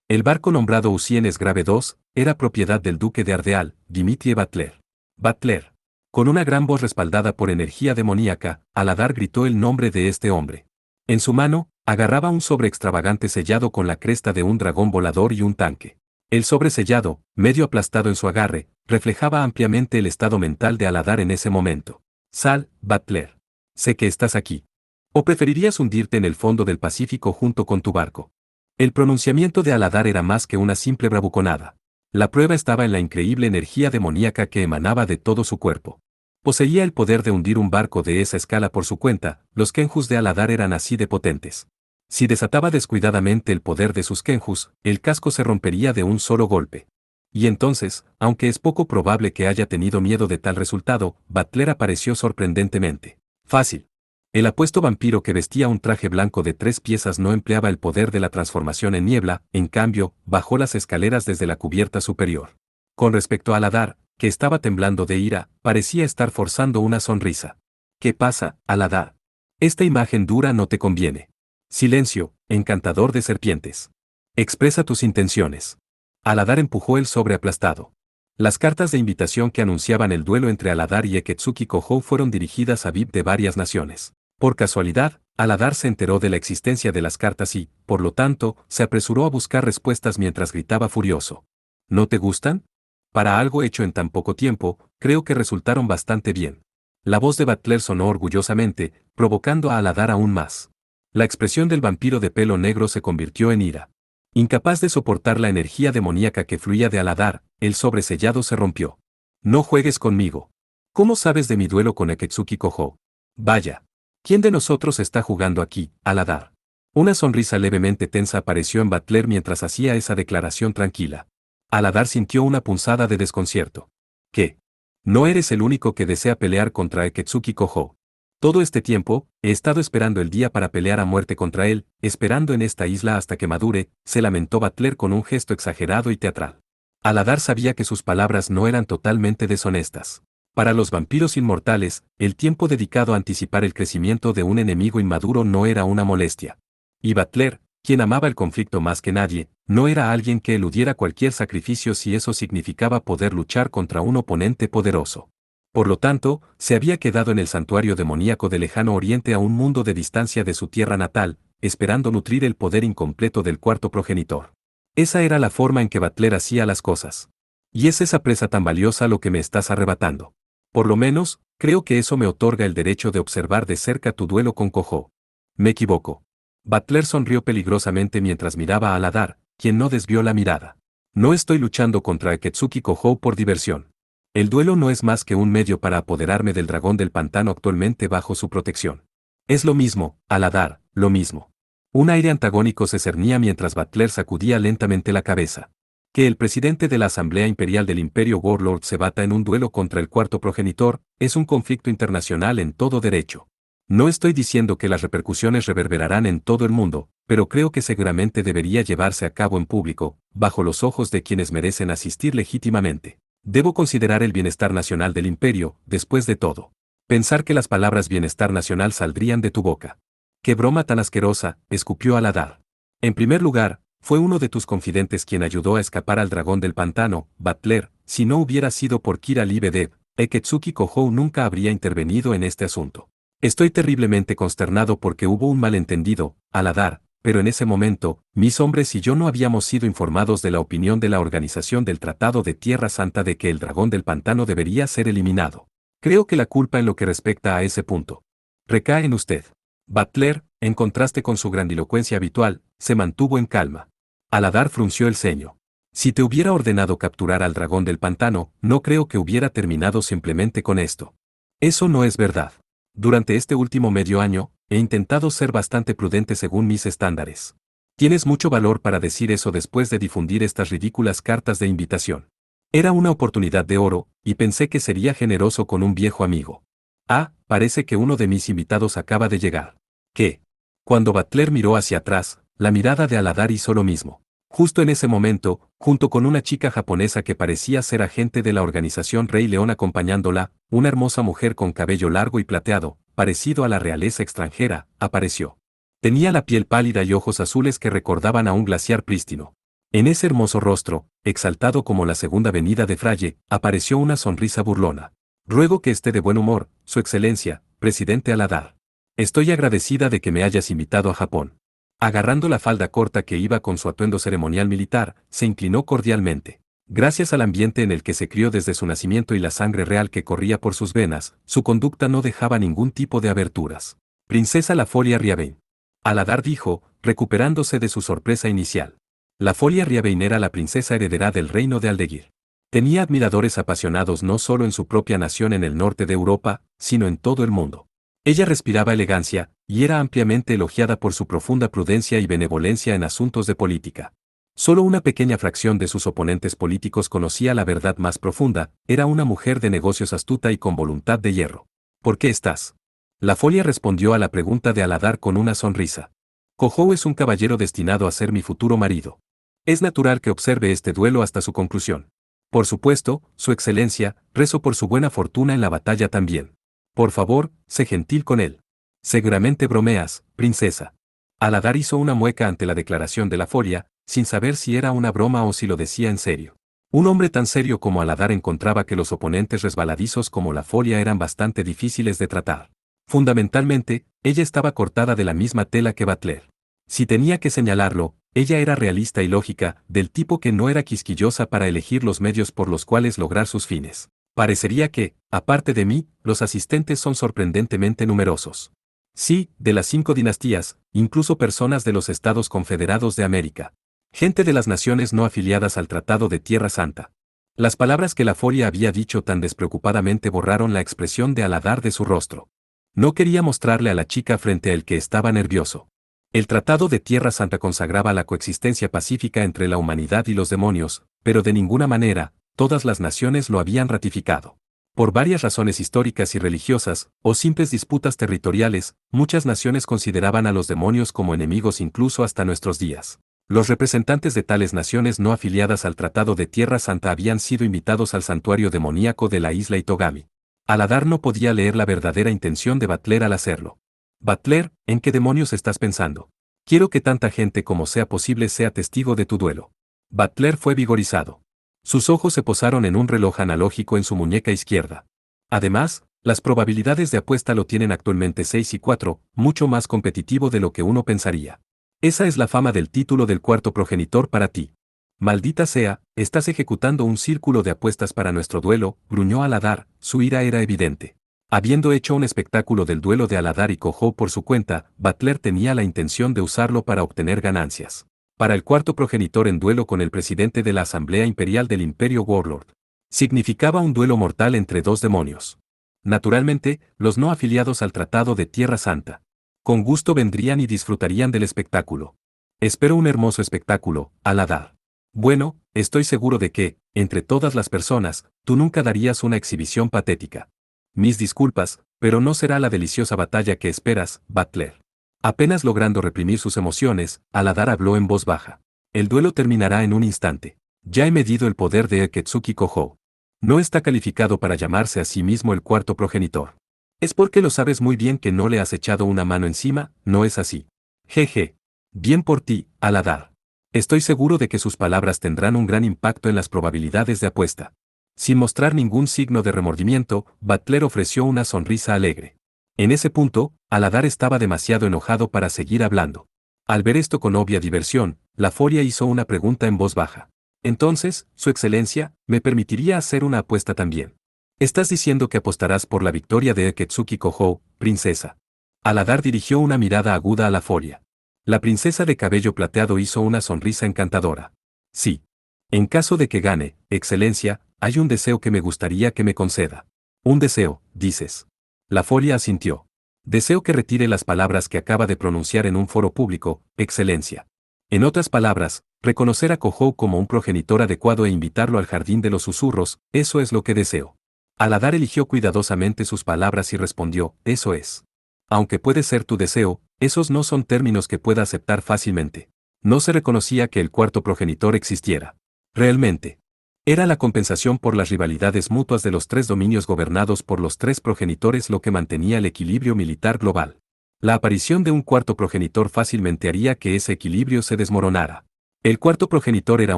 El barco nombrado Usienes Grave II era propiedad del duque de Ardeal, Dimitri Butler. Butler. Con una gran voz respaldada por energía demoníaca, Aladar gritó el nombre de este hombre. En su mano, agarraba un sobre extravagante sellado con la cresta de un dragón volador y un tanque. El sobre sellado, medio aplastado en su agarre, reflejaba ampliamente el estado mental de Aladar en ese momento. Sal, Butler. Sé que estás aquí. ¿O preferirías hundirte en el fondo del Pacífico junto con tu barco? El pronunciamiento de Aladar era más que una simple bravuconada. La prueba estaba en la increíble energía demoníaca que emanaba de todo su cuerpo. Poseía el poder de hundir un barco de esa escala por su cuenta, los Kenjus de Aladar eran así de potentes. Si desataba descuidadamente el poder de sus Kenjus, el casco se rompería de un solo golpe. Y entonces, aunque es poco probable que haya tenido miedo de tal resultado, Butler apareció sorprendentemente fácil. El apuesto vampiro que vestía un traje blanco de 3 piezas no empleaba el poder de la transformación en niebla, en cambio, bajó las escaleras desde la cubierta superior. Con respecto a Aladar, que estaba temblando de ira, parecía estar forzando una sonrisa. ¿Qué pasa, Aladar? Esta imagen dura no te conviene. Silencio, encantador de serpientes. Expresa tus intenciones. Aladar empujó el sobre aplastado. Las cartas de invitación que anunciaban el duelo entre Aladar y Eketsuki Kohou fueron dirigidas a VIP de varias naciones. Por casualidad, Aladar se enteró de la existencia de las cartas y, por lo tanto, se apresuró a buscar respuestas mientras gritaba furioso. ¿No te gustan? Para algo hecho en tan poco tiempo, creo que resultaron bastante bien. La voz de Butler sonó orgullosamente, provocando a Aladar aún más. La expresión del vampiro de pelo negro se convirtió en ira. Incapaz de soportar la energía demoníaca que fluía de Aladar, el sobresellado se rompió. No juegues conmigo. ¿Cómo sabes de mi duelo con Eketsuki Kohou? Vaya. ¿Quién de nosotros está jugando aquí, Aladar? Una sonrisa levemente tensa apareció en Butler mientras hacía esa declaración tranquila. Aladar sintió una punzada de desconcierto. ¿Qué? No eres el único que desea pelear contra Eketsuki Kohou. Todo este tiempo, he estado esperando el día para pelear a muerte contra él, esperando en esta isla hasta que madure, se lamentó Butler con un gesto exagerado y teatral. Aladar sabía que sus palabras no eran totalmente deshonestas. Para los vampiros inmortales, el tiempo dedicado a anticipar el crecimiento de un enemigo inmaduro no era una molestia. Y Butler, quien amaba el conflicto más que nadie, no era alguien que eludiera cualquier sacrificio si eso significaba poder luchar contra un oponente poderoso. Por lo tanto, se había quedado en el santuario demoníaco del lejano oriente a un mundo de distancia de su tierra natal, esperando nutrir el poder incompleto del cuarto progenitor. Esa era la forma en que Butler hacía las cosas. Y es esa presa tan valiosa lo que me estás arrebatando. Por lo menos, creo que eso me otorga el derecho de observar de cerca tu duelo con Kohou. Me equivoco. Butler sonrió peligrosamente mientras miraba a Aladar, quien no desvió la mirada. No estoy luchando contra Eketsuki Kohou por diversión. El duelo no es más que un medio para apoderarme del dragón del pantano actualmente bajo su protección. Es lo mismo, Aladar, lo mismo. Un aire antagónico se cernía mientras Butler sacudía lentamente la cabeza. Que el presidente de la Asamblea Imperial del Imperio Warlord se bata en un duelo contra el cuarto progenitor es un conflicto internacional en todo derecho. No estoy diciendo que las repercusiones reverberarán en todo el mundo, pero creo que seguramente debería llevarse a cabo en público, bajo los ojos de quienes merecen asistir legítimamente. Debo considerar el bienestar nacional del imperio, después de todo. Pensar que las palabras bienestar nacional saldrían de tu boca. ¡Qué broma tan asquerosa!, escupió Aladar. En primer lugar, fue uno de tus confidentes quien ayudó a escapar al dragón del pantano, Butler. Si no hubiera sido por Kira Libedev, Eketsuki Kohou nunca habría intervenido en este asunto. Estoy terriblemente consternado porque hubo un malentendido, Aladar, pero en ese momento, mis hombres y yo no habíamos sido informados de la opinión de la Organización del Tratado de Tierra Santa de que el dragón del pantano debería ser eliminado. Creo que la culpa en lo que respecta a ese punto recae en usted. Butler, en contraste con su grandilocuencia habitual, se mantuvo en calma. Aladar frunció el ceño. Si te hubiera ordenado capturar al dragón del pantano, no creo que hubiera terminado simplemente con esto. Eso no es verdad. Durante este último medio año, he intentado ser bastante prudente según mis estándares. Tienes mucho valor para decir eso después de difundir estas ridículas cartas de invitación. Era una oportunidad de oro, y pensé que sería generoso con un viejo amigo. Ah, parece que uno de mis invitados acaba de llegar. ¿Qué? Cuando Butler miró hacia atrás, la mirada de Aladar hizo lo mismo. Justo en ese momento, junto con una chica japonesa que parecía ser agente de la organización Rey León acompañándola, una hermosa mujer con cabello largo y plateado, parecido a la realeza extranjera, apareció. Tenía la piel pálida y ojos azules que recordaban a un glaciar prístino. En ese hermoso rostro, exaltado como la segunda venida de Fraye, apareció una sonrisa burlona. Ruego que esté de buen humor, Su Excelencia, Presidente Aladar. Estoy agradecida de que me hayas invitado a Japón. Agarrando la falda corta que iba con su atuendo ceremonial militar, se inclinó cordialmente. Gracias al ambiente en el que se crió desde su nacimiento y la sangre real que corría por sus venas, su conducta no dejaba ningún tipo de aberturas. Princesa La Folia Riavein. Aladar dijo, recuperándose de su sorpresa inicial. La Folia Riavein era la princesa heredera del reino de Aldeguir. Tenía admiradores apasionados no solo en su propia nación en el norte de Europa, sino en todo el mundo. Ella respiraba elegancia, y era ampliamente elogiada por su profunda prudencia y benevolencia en asuntos de política. Solo una pequeña fracción de sus oponentes políticos conocía la verdad más profunda, era una mujer de negocios astuta y con voluntad de hierro. ¿Por qué estás? La Folia respondió a la pregunta de Aladar con una sonrisa. Kohou es un caballero destinado a ser mi futuro marido. Es natural que observe este duelo hasta su conclusión. Por supuesto, Su Excelencia, rezo por su buena fortuna en la batalla también. Por favor, sé gentil con él. Seguramente bromeas, princesa. Aladar hizo una mueca ante la declaración de la Folia, sin saber si era una broma o si lo decía en serio. Un hombre tan serio como Aladar encontraba que los oponentes resbaladizos como la Folia eran bastante difíciles de tratar. Fundamentalmente, ella estaba cortada de la misma tela que Butler. Si tenía que señalarlo, ella era realista y lógica, del tipo que no era quisquillosa para elegir los medios por los cuales lograr sus fines. Parecería que, aparte de mí, los asistentes son sorprendentemente numerosos. Sí, de las 5 dinastías, incluso personas de los Estados Confederados de América. Gente de las naciones no afiliadas al Tratado de Tierra Santa. Las palabras que la Folia había dicho tan despreocupadamente borraron la expresión de Aladar de su rostro. No quería mostrarle a la chica frente al que estaba nervioso. El Tratado de Tierra Santa consagraba la coexistencia pacífica entre la humanidad y los demonios, pero de ninguna manera, todas las naciones lo habían ratificado. Por varias razones históricas y religiosas, o simples disputas territoriales, muchas naciones consideraban a los demonios como enemigos incluso hasta nuestros días. Los representantes de tales naciones no afiliadas al Tratado de Tierra Santa habían sido invitados al santuario demoníaco de la isla Itogami. Aladar no podía leer la verdadera intención de Butler al hacerlo. Butler, ¿en qué demonios estás pensando? Quiero que tanta gente como sea posible sea testigo de tu duelo. Butler fue vigorizado. Sus ojos se posaron en un reloj analógico en su muñeca izquierda. Además, las probabilidades de apuesta lo tienen actualmente 6 y 4, mucho más competitivo de lo que uno pensaría. Esa es la fama del título del cuarto progenitor para ti. Maldita sea, estás ejecutando un círculo de apuestas para nuestro duelo, gruñó Aladar, su ira era evidente. Habiendo hecho un espectáculo del duelo de Aladar y Kohou por su cuenta, Butler tenía la intención de usarlo para obtener ganancias. Para el cuarto progenitor en duelo con el presidente de la Asamblea Imperial del Imperio Warlord. Significaba un duelo mortal entre dos demonios. Naturalmente, los no afiliados al Tratado de Tierra Santa. Con gusto vendrían y disfrutarían del espectáculo. Espero un hermoso espectáculo, Aladar. Bueno, estoy seguro de que, entre todas las personas, tú nunca darías una exhibición patética. Mis disculpas, pero no será la deliciosa batalla que esperas, Butler. Apenas logrando reprimir sus emociones, Aladar habló en voz baja. El duelo terminará en un instante. Ya he medido el poder de Akatsuki Kohou. No está calificado para llamarse a sí mismo el cuarto progenitor. Es porque lo sabes muy bien que no le has echado una mano encima, ¿no es así? Jeje. Bien por ti, Aladar. Estoy seguro de que sus palabras tendrán un gran impacto en las probabilidades de apuesta. Sin mostrar ningún signo de remordimiento, Butler ofreció una sonrisa alegre. En ese punto, Aladar estaba demasiado enojado para seguir hablando. Al ver esto con obvia diversión, la Foria hizo una pregunta en voz baja. Entonces, Su Excelencia, ¿me permitiría hacer una apuesta también? Estás diciendo que apostarás por la victoria de Akatsuki Kohou, princesa. Aladar dirigió una mirada aguda a la Foria. La princesa de cabello plateado hizo una sonrisa encantadora. Sí. En caso de que gane, Excelencia, hay un deseo que me gustaría que me conceda. Un deseo, dices. La Foria asintió. Deseo que retire las palabras que acaba de pronunciar en un foro público, Excelencia. En otras palabras, reconocer a Kohou como un progenitor adecuado e invitarlo al jardín de los susurros, eso es lo que deseo. Aladar eligió cuidadosamente sus palabras y respondió, eso es. Aunque puede ser tu deseo, esos no son términos que pueda aceptar fácilmente. No se reconocía que el cuarto progenitor existiera. Realmente. Era la compensación por las rivalidades mutuas de los tres dominios gobernados por los tres progenitores lo que mantenía el equilibrio militar global. La aparición de un cuarto progenitor fácilmente haría que ese equilibrio se desmoronara. El cuarto progenitor era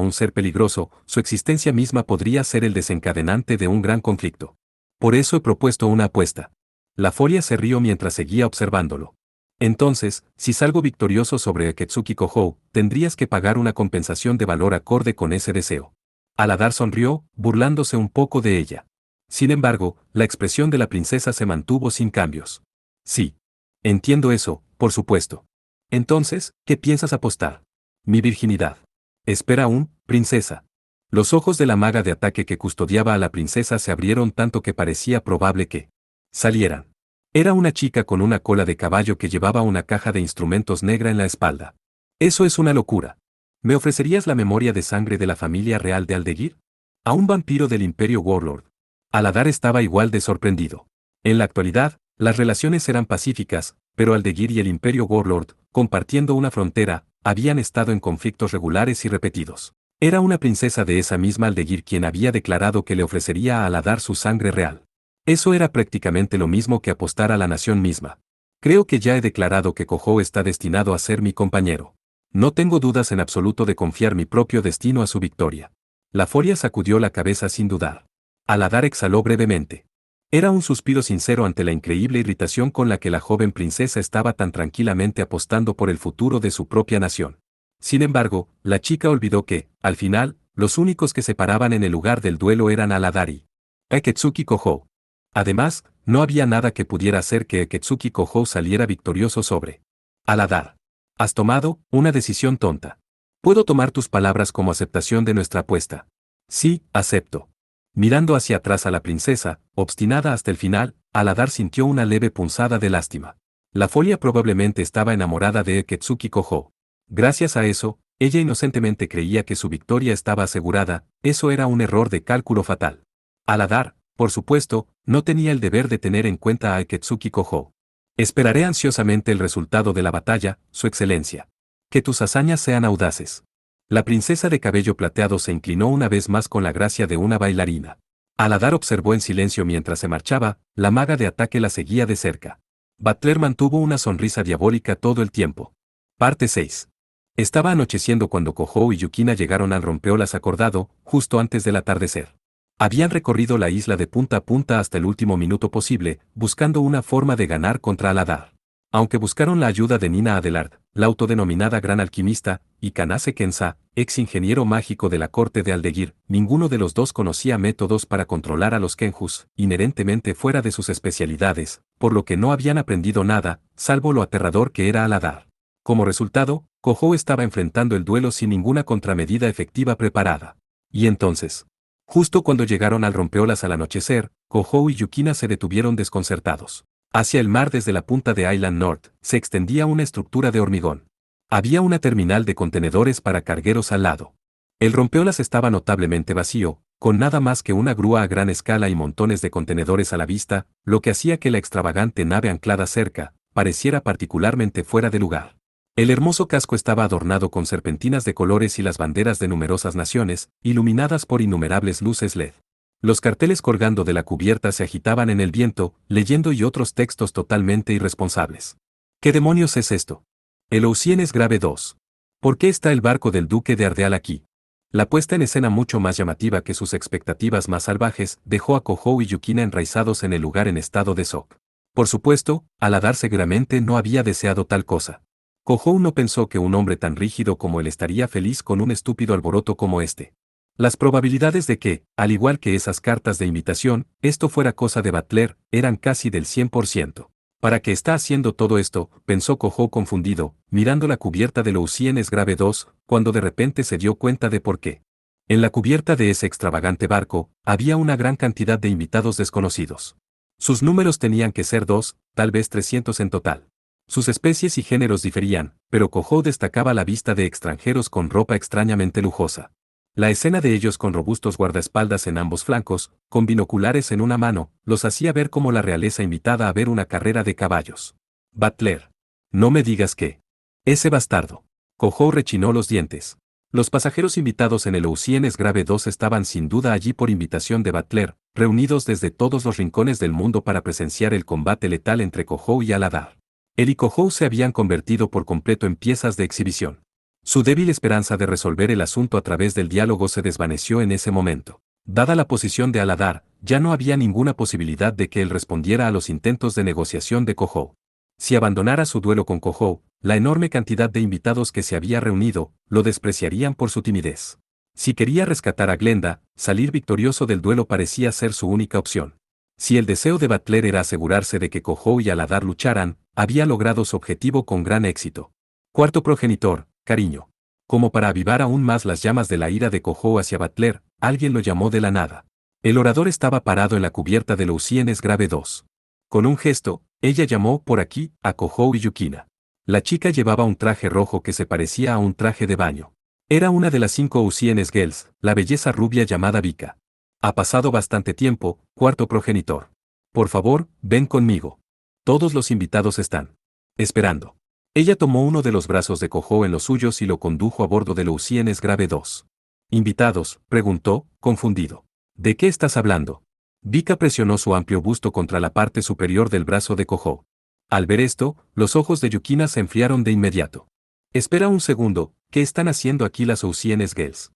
un ser peligroso, su existencia misma podría ser el desencadenante de un gran conflicto. Por eso he propuesto una apuesta. La Foria se rió mientras seguía observándolo. Entonces, si salgo victorioso sobre Akatsuki Kohou, tendrías que pagar una compensación de valor acorde con ese deseo. Aladar sonrió, burlándose un poco de ella. Sin embargo, la expresión de la princesa se mantuvo sin cambios. Sí. Entiendo eso, por supuesto. Entonces, ¿qué piensas apostar? Mi virginidad. Espera aún, princesa. Los ojos de la maga de ataque que custodiaba a la princesa se abrieron tanto que parecía probable que salieran. Era una chica con una cola de caballo que llevaba una caja de instrumentos negra en la espalda. Eso es una locura. ¿Me ofrecerías la memoria de sangre de la familia real de Aldeguir? A un vampiro del Imperio Warlord. Aladar estaba igual de sorprendido. En la actualidad, las relaciones eran pacíficas, pero Aldeguir y el Imperio Warlord, compartiendo una frontera, habían estado en conflictos regulares y repetidos. Era una princesa de esa misma Aldeguir quien había declarado que le ofrecería a Aladar su sangre real. Eso era prácticamente lo mismo que apostar a la nación misma. Creo que ya he declarado que Kohou está destinado a ser mi compañero. No tengo dudas en absoluto de confiar mi propio destino a su victoria. La Foria sacudió la cabeza sin dudar. Aladar exhaló brevemente. Era un suspiro sincero ante la increíble irritación con la que la joven princesa estaba tan tranquilamente apostando por el futuro de su propia nación. Sin embargo, la chica olvidó que, al final, los únicos que se paraban en el lugar del duelo eran Aladar y Akatsuki Kohou. Además, no había nada que pudiera hacer que Akatsuki Kohou saliera victorioso sobre Aladar. Has tomado una decisión tonta. ¿Puedo tomar tus palabras como aceptación de nuestra apuesta? Sí, acepto. Mirando hacia atrás a la princesa, obstinada hasta el final, Aladar sintió una leve punzada de lástima. La Folia probablemente estaba enamorada de Akatsuki Kohou. Gracias a eso, ella inocentemente creía que su victoria estaba asegurada, eso era un error de cálculo fatal. Aladar, por supuesto, no tenía el deber de tener en cuenta a Akatsuki Kohou. Esperaré ansiosamente el resultado de la batalla, Su Excelencia. Que tus hazañas sean audaces. La princesa de cabello plateado se inclinó una vez más con la gracia de una bailarina. Aladar observó en silencio mientras se marchaba, la maga de ataque la seguía de cerca. Butler mantuvo una sonrisa diabólica todo el tiempo. Parte 6. Estaba anocheciendo cuando Kohou y Yukina llegaron al rompeolas acordado, justo antes del atardecer. Habían recorrido la isla de punta a punta hasta el último minuto posible, buscando una forma de ganar contra Aladar. Aunque buscaron la ayuda de Nina Adelard, la autodenominada gran alquimista, y Kanase Kensa, ex ingeniero mágico de la corte de Aldeguir, ninguno de los dos conocía métodos para controlar a los Kenjus, inherentemente fuera de sus especialidades, por lo que no habían aprendido nada, salvo lo aterrador que era Aladar. Como resultado, Kohou estaba enfrentando el duelo sin ninguna contramedida efectiva preparada. Y entonces, justo cuando llegaron al rompeolas al anochecer, Kohou y Yukina se detuvieron desconcertados. Hacia el mar desde la punta de Island North, se extendía una estructura de hormigón. Había una terminal de contenedores para cargueros al lado. El rompeolas estaba notablemente vacío, con nada más que una grúa a gran escala y montones de contenedores a la vista, lo que hacía que la extravagante nave anclada cerca pareciera particularmente fuera de lugar. El hermoso casco estaba adornado con serpentinas de colores y las banderas de numerosas naciones, iluminadas por innumerables luces LED. Los carteles colgando de la cubierta se agitaban en el viento, leyendo y otros textos totalmente irresponsables. ¿Qué demonios es esto? El Oceanus Grave 2. ¿Por qué está el barco del duque de Ardeal aquí? La puesta en escena, mucho más llamativa que sus expectativas más salvajes, dejó a Kojou y Yukina enraizados en el lugar en estado de shock. Por supuesto, Aladar seguramente no había deseado tal cosa. Kojou no pensó que un hombre tan rígido como él estaría feliz con un estúpido alboroto como este. Las probabilidades de que, al igual que esas cartas de invitación, esto fuera cosa de Butler, eran casi del 100%. ¿Para qué está haciendo todo esto?, pensó Kojou confundido, mirando la cubierta del Oceanus Grave 2, cuando de repente se dio cuenta de por qué. En la cubierta de ese extravagante barco, había una gran cantidad de invitados desconocidos. Sus números tenían que ser 2, tal vez 300 en total. Sus especies y géneros diferían, pero Kojou destacaba la vista de extranjeros con ropa extrañamente lujosa. La escena de ellos con robustos guardaespaldas en ambos flancos, con binoculares en una mano, los hacía ver como la realeza invitada a ver una carrera de caballos. Butler. No me digas que. Ese bastardo. Kojou rechinó los dientes. Los pasajeros invitados en el Oceanus Grave 2 estaban sin duda allí por invitación de Butler, reunidos desde todos los rincones del mundo para presenciar el combate letal entre Kojou y Aladar. Él y Kojou se habían convertido por completo en piezas de exhibición. Su débil esperanza de resolver el asunto a través del diálogo se desvaneció en ese momento. Dada la posición de Aladar, ya no había ninguna posibilidad de que él respondiera a los intentos de negociación de Kojou. Si abandonara su duelo con Kojou, la enorme cantidad de invitados que se había reunido, lo despreciarían por su timidez. Si quería rescatar a Glenda, salir victorioso del duelo parecía ser su única opción. Si el deseo de Butler era asegurarse de que Kojou y Aladar lucharan, había logrado su objetivo con gran éxito. Cuarto progenitor, cariño. Como para avivar aún más las llamas de la ira de Kojou hacia Butler, alguien lo llamó de la nada. El orador estaba parado en la cubierta del Oceanus Grave 2. Con un gesto, ella llamó por aquí a Kojou y Yukina. La chica llevaba un traje rojo que se parecía a un traje de baño. Era una de las 5 Oceanus Girls, la belleza rubia llamada Vika. Ha pasado bastante tiempo, cuarto progenitor. Por favor, ven conmigo. Todos los invitados están esperando. Ella tomó uno de los brazos de Kojou en los suyos y lo condujo a bordo del Oceanus Grave 2. ¿Invitados?, preguntó, confundido. ¿De qué estás hablando? Vika presionó su amplio busto contra la parte superior del brazo de Kojou. Al ver esto, los ojos de Yukina se enfriaron de inmediato. Espera un segundo, ¿qué están haciendo aquí las Oceanus Girls?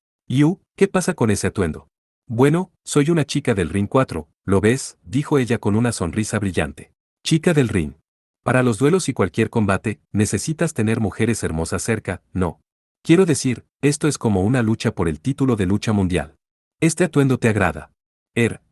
¿Qué pasa con ese atuendo? Bueno, soy una chica del Ring 4, ¿lo ves?, dijo ella con una sonrisa brillante. Chica del Ring. Para los duelos y cualquier combate, necesitas tener mujeres hermosas cerca, ¿no? Quiero decir, esto es como una lucha por el título de lucha mundial. ¿Este atuendo te agrada?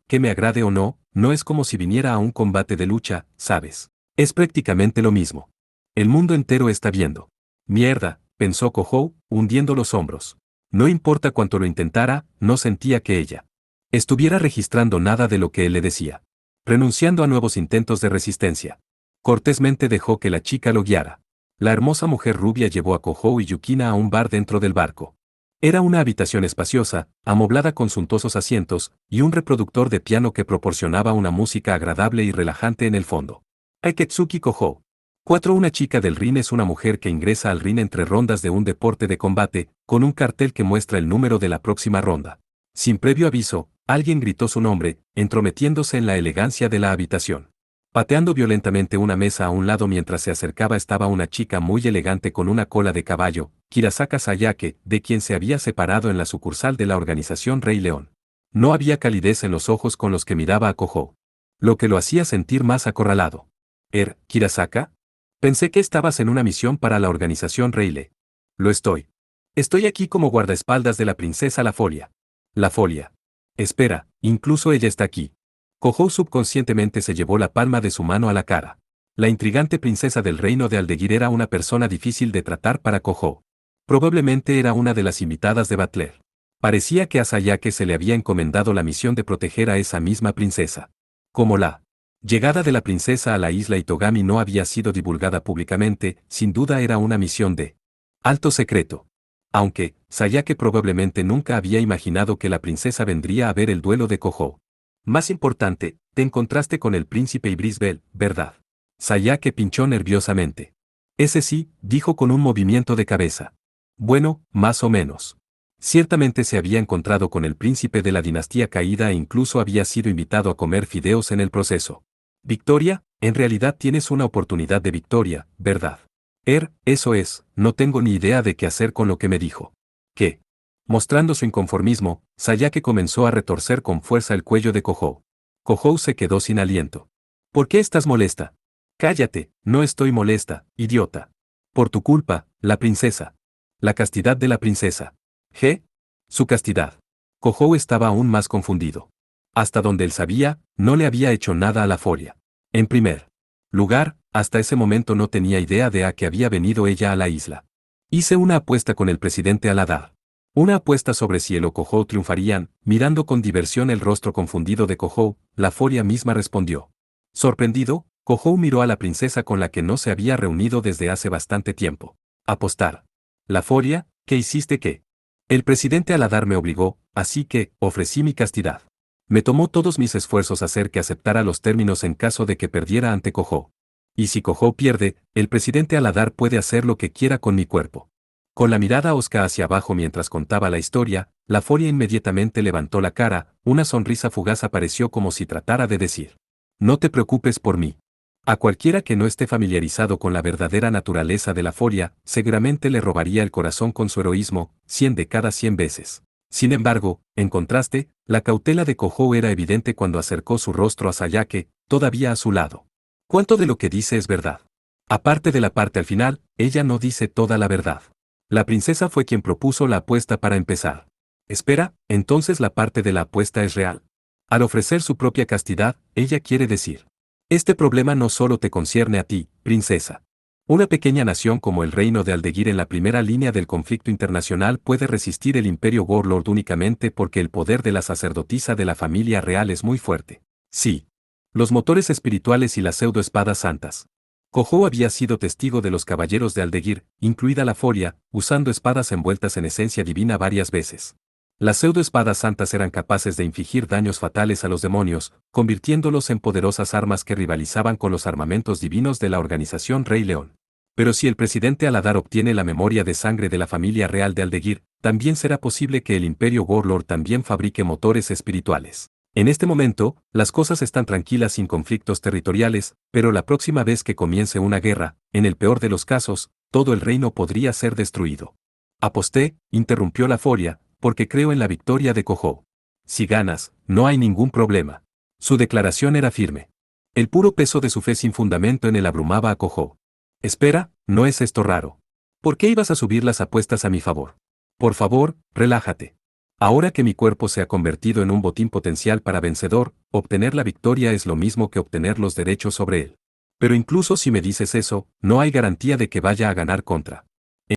Que me agrade o no, no es como si viniera a un combate de lucha, ¿sabes? Es prácticamente lo mismo. El mundo entero está viendo. Mierda, pensó Kojou, hundiendo los hombros. No importa cuánto lo intentara, no sentía que ella estuviera registrando nada de lo que él le decía. Renunciando a nuevos intentos de resistencia. Cortésmente dejó que la chica lo guiara. La hermosa mujer rubia llevó a Kojou y Yukina a un bar dentro del barco. Era una habitación espaciosa, amoblada con suntuosos asientos, y un reproductor de piano que proporcionaba una música agradable y relajante en el fondo. Aketsuki Kojou. 4. Una chica del ring es una mujer que ingresa al ring entre rondas de un deporte de combate, con un cartel que muestra el número de la próxima ronda. Sin previo aviso, alguien gritó su nombre, entrometiéndose en la elegancia de la habitación. Pateando violentamente una mesa a un lado mientras se acercaba estaba una chica muy elegante con una cola de caballo, Kirasaka Sayake, de quien se había separado en la sucursal de la organización Rey León. No había calidez en los ojos con los que miraba a Kojou, lo que lo hacía sentir más acorralado. ¿Kirasaka? Pensé que estabas en una misión para la organización Reile. Lo estoy. Estoy aquí como guardaespaldas de la princesa La Folia. La Folia. Espera, incluso ella está aquí. Kojou subconscientemente se llevó la palma de su mano a la cara. La intrigante princesa del reino de Aldeguir era una persona difícil de tratar para Kojou. Probablemente era una de las invitadas de Butler. Parecía que a Sayake se le había encomendado la misión de proteger a esa misma princesa. Como la Llegada de la princesa a la isla Itogami no había sido divulgada públicamente, sin duda era una misión de alto secreto. Aunque, Sayake probablemente nunca había imaginado que la princesa vendría a ver el duelo de Kohou. Más importante, te encontraste con el príncipe Ibrisbel, ¿verdad? Sayake pinchó nerviosamente. Ese sí, dijo con un movimiento de cabeza. Bueno, más o menos. Ciertamente se había encontrado con el príncipe de la dinastía caída e incluso había sido invitado a comer fideos en el proceso. Victoria, en realidad tienes una oportunidad de victoria, ¿verdad? Eso es, no tengo ni idea de qué hacer con lo que me dijo. ¿Qué? Mostrando su inconformismo, Sayake comenzó a retorcer con fuerza el cuello de Kohou. Kohou se quedó sin aliento. ¿Por qué estás molesta? Cállate, no estoy molesta, idiota. Por tu culpa, la princesa. La castidad de la princesa. ¿Qué? Su castidad. Kohou estaba aún más confundido. Hasta donde él sabía, no le había hecho nada a la Foria. En primer lugar, hasta ese momento no tenía idea de a qué había venido ella a la isla. Hice una apuesta con el presidente Aladar. Una apuesta sobre si él o Kohou triunfarían, mirando con diversión el rostro confundido de Kohou, la Foria misma respondió. Sorprendido, Kohou miró a la princesa con la que no se había reunido desde hace bastante tiempo. Apostar. La Foria, ¿qué hiciste qué? El presidente Aladar me obligó, así que, ofrecí mi castidad. Me tomó todos mis esfuerzos hacer que aceptara los términos en caso de que perdiera ante Kohou. Y si Kohou pierde, el presidente Aladar puede hacer lo que quiera con mi cuerpo. Con la mirada hosca hacia abajo mientras contaba la historia, la Foria inmediatamente levantó la cara, una sonrisa fugaz apareció como si tratara de decir. No te preocupes por mí. A cualquiera que no esté familiarizado con la verdadera naturaleza de la Foria, seguramente le robaría el corazón con su heroísmo, 100 de cada 100 veces. Sin embargo, en contraste, la cautela de Kohou era evidente cuando acercó su rostro a Sayake, todavía a su lado. ¿Cuánto de lo que dice es verdad? Aparte de la parte al final, ella no dice toda la verdad. La princesa fue quien propuso la apuesta para empezar. Espera, entonces la parte de la apuesta es real. Al ofrecer su propia castidad, ella quiere decir. Este problema no solo te concierne a ti, princesa. Una pequeña nación como el reino de Aldeguir en la primera línea del conflicto internacional puede resistir el imperio Warlord únicamente porque el poder de la sacerdotisa de la familia real es muy fuerte. Sí. Los motores espirituales y las pseudo-espadas santas. Kohou había sido testigo de los caballeros de Aldeguir, incluida la Foria, usando espadas envueltas en esencia divina varias veces. Las pseudo-espadas santas eran capaces de infligir daños fatales a los demonios, convirtiéndolos en poderosas armas que rivalizaban con los armamentos divinos de la organización Rey León. Pero si el presidente Aladar obtiene la memoria de sangre de la familia real de Aldeguir, también será posible que el Imperio Warlord también fabrique motores espirituales. En este momento, las cosas están tranquilas sin conflictos territoriales, pero la próxima vez que comience una guerra, en el peor de los casos, todo el reino podría ser destruido. Aposté, interrumpió la Foria, porque creo en la victoria de Kohou. Si ganas, no hay ningún problema. Su declaración era firme. El puro peso de su fe sin fundamento en él abrumaba a Kohou. Espera, ¿no es esto raro? ¿Por qué ibas a subir las apuestas a mi favor? Por favor, relájate. Ahora que mi cuerpo se ha convertido en un botín potencial para vencedor, obtener la victoria es lo mismo que obtener los derechos sobre él. Pero incluso si me dices eso, no hay garantía de que vaya a ganar contra.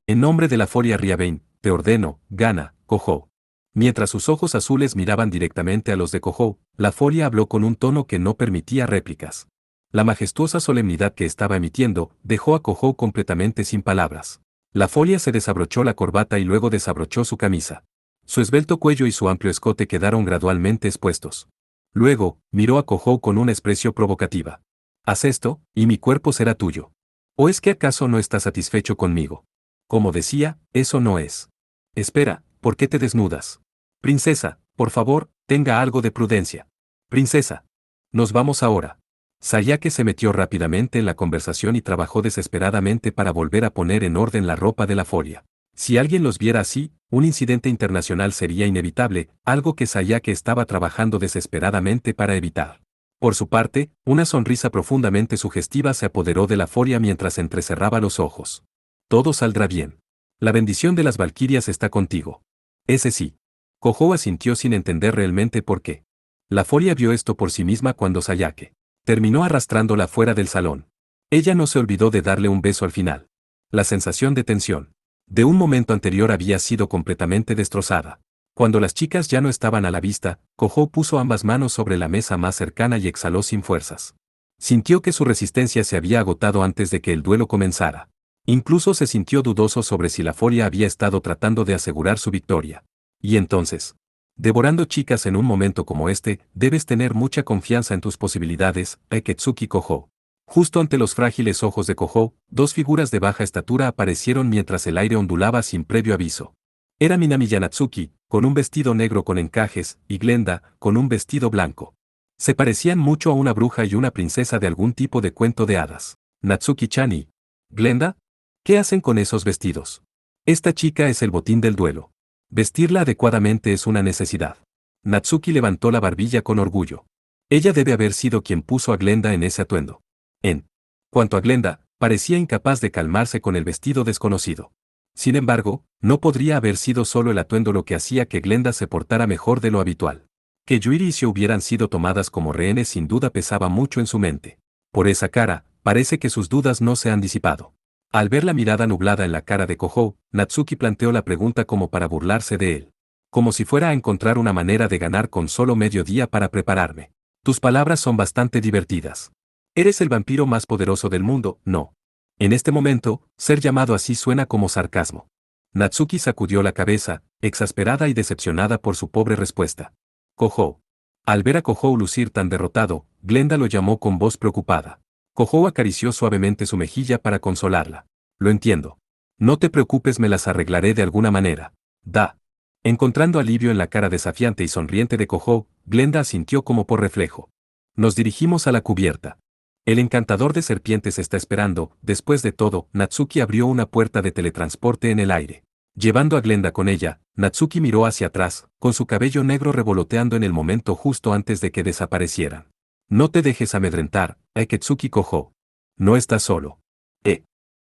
En nombre de la Foria Riabain, te ordeno, gana, Kohou. Mientras sus ojos azules miraban directamente a los de Kohou, la Foria habló con un tono que no permitía réplicas. La majestuosa solemnidad que estaba emitiendo dejó a Kohou completamente sin palabras. La Foria se desabrochó la corbata y luego desabrochó su camisa. Su esbelto cuello y su amplio escote quedaron gradualmente expuestos. Luego, miró a Kohou con una expresión provocativa. Haz esto, y mi cuerpo será tuyo. ¿O es que acaso no estás satisfecho conmigo? Como decía, eso no es. Espera, ¿por qué te desnudas? Princesa, por favor, tenga algo de prudencia. Princesa. Nos vamos ahora. Sayake se metió rápidamente en la conversación y trabajó desesperadamente para volver a poner en orden la ropa de la Foria. Si alguien los viera así, un incidente internacional sería inevitable, algo que Sayake estaba trabajando desesperadamente para evitar. Por su parte, una sonrisa profundamente sugestiva se apoderó de la Foria mientras entrecerraba los ojos. Todo saldrá bien. La bendición de las Valquirias está contigo. Ese sí. Kohou asintió sin entender realmente por qué. La Foria vio esto por sí misma cuando Sayake terminó arrastrándola fuera del salón. Ella no se olvidó de darle un beso al final. La sensación de tensión de un momento anterior había sido completamente destrozada. Cuando las chicas ya no estaban a la vista, Kohou puso ambas manos sobre la mesa más cercana y exhaló sin fuerzas. Sintió que su resistencia se había agotado antes de que el duelo comenzara. Incluso se sintió dudoso sobre si la Folia había estado tratando de asegurar su victoria. Y entonces, devorando chicas en un momento como este, debes tener mucha confianza en tus posibilidades, Akatsuki Kohou. Justo ante los frágiles ojos de Kohou, dos figuras de baja estatura aparecieron mientras el aire ondulaba sin previo aviso. Era Minami Yanatsuki, con un vestido negro con encajes, y Glenda, con un vestido blanco. Se parecían mucho a una bruja y una princesa de algún tipo de cuento de hadas. Natsuki-chan y Glenda, ¿qué hacen con esos vestidos? Esta chica es el botín del duelo. Vestirla adecuadamente es una necesidad. Natsuki levantó la barbilla con orgullo. Ella debe haber sido quien puso a Glenda en ese atuendo. En cuanto a Glenda, parecía incapaz de calmarse con el vestido desconocido. Sin embargo, no podría haber sido solo el atuendo lo que hacía que Glenda se portara mejor de lo habitual. Que Yuri y Sio hubieran sido tomadas como rehenes sin duda pesaba mucho en su mente. Por esa cara, parece que sus dudas no se han disipado. Al ver la mirada nublada en la cara de Kohou, Natsuki planteó la pregunta como para burlarse de él. Como si fuera a encontrar una manera de ganar con solo medio día para prepararme. Tus palabras son bastante divertidas. Eres el vampiro más poderoso del mundo, ¿no? En este momento, ser llamado así suena como sarcasmo. Natsuki sacudió la cabeza, exasperada y decepcionada por su pobre respuesta. Kohou. Al ver a Kohou lucir tan derrotado, Glenda lo llamó con voz preocupada. Kohou acarició suavemente su mejilla para consolarla. Lo entiendo. No te preocupes, me las arreglaré de alguna manera. Da. Encontrando alivio en la cara desafiante y sonriente de Kohou, Glenda asintió como por reflejo. Nos dirigimos a la cubierta. El encantador de serpientes está esperando. Después de todo, Natsuki abrió una puerta de teletransporte en el aire. Llevando a Glenda con ella, Natsuki miró hacia atrás, con su cabello negro revoloteando en el momento justo antes de que desaparecieran. No te dejes amedrentar, Akatsuki Kohou. No estás solo.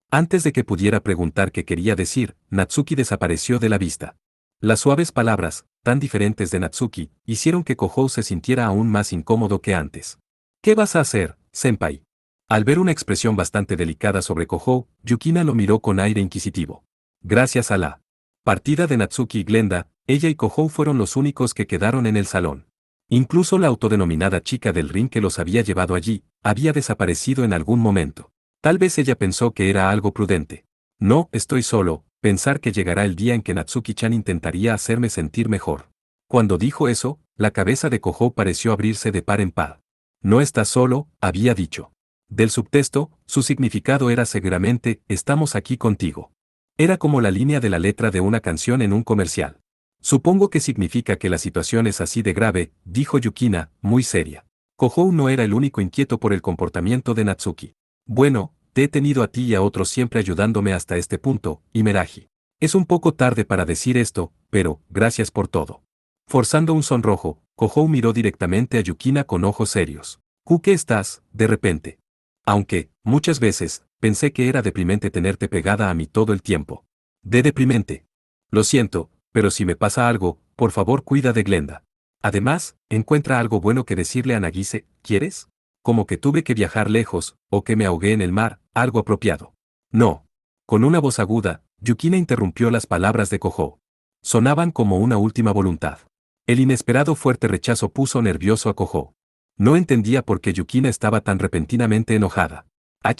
Antes de que pudiera preguntar qué quería decir, Natsuki desapareció de la vista. Las suaves palabras, tan diferentes de Natsuki, hicieron que Kohou se sintiera aún más incómodo que antes. ¿Qué vas a hacer, senpai? Al ver una expresión bastante delicada sobre Kohou, Yukina lo miró con aire inquisitivo. Gracias a la partida de Natsuki y Glenda, ella y Kohou fueron los únicos que quedaron en el salón. Incluso la autodenominada chica del ring que los había llevado allí, había desaparecido en algún momento. Tal vez ella pensó que era algo prudente. No, estoy solo, pensar que llegará el día en que Natsuki-chan intentaría hacerme sentir mejor. Cuando dijo eso, la cabeza de Kohou pareció abrirse de par en par. No estás solo, había dicho. Del subtexto, su significado era seguramente, estamos aquí contigo. Era como la línea de la letra de una canción en un comercial. Supongo que significa que la situación es así de grave, dijo Yukina, muy seria. Kohou no era el único inquieto por el comportamiento de Natsuki. Bueno, te he tenido a ti y a otros siempre ayudándome hasta este punto, Imeraji. Es un poco tarde para decir esto, pero, gracias por todo. Forzando un sonrojo, Kohou miró directamente a Yukina con ojos serios. ¿Qué estás, de repente? Aunque, muchas veces, pensé que era deprimente tenerte pegada a mí todo el tiempo. ¿De deprimente? Lo siento, pero si me pasa algo, por favor cuida de Glenda. Además, encuentra algo bueno que decirle a Nagise, ¿quieres? Como que tuve que viajar lejos, o que me ahogué en el mar, algo apropiado. No. Con una voz aguda, Yukina interrumpió las palabras de Kohou. Sonaban como una última voluntad. El inesperado fuerte rechazo puso nervioso a Kohou. No entendía por qué Yukina estaba tan repentinamente enojada.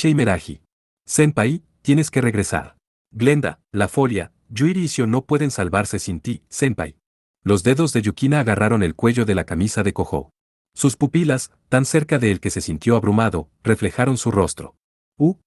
Imeraji. Senpai, tienes que regresar. Glenda, la Folia, Yuri y Sio no pueden salvarse sin ti, senpai. Los dedos de Yukina agarraron el cuello de la camisa de Kohou. Sus pupilas, tan cerca de él que se sintió abrumado, reflejaron su rostro.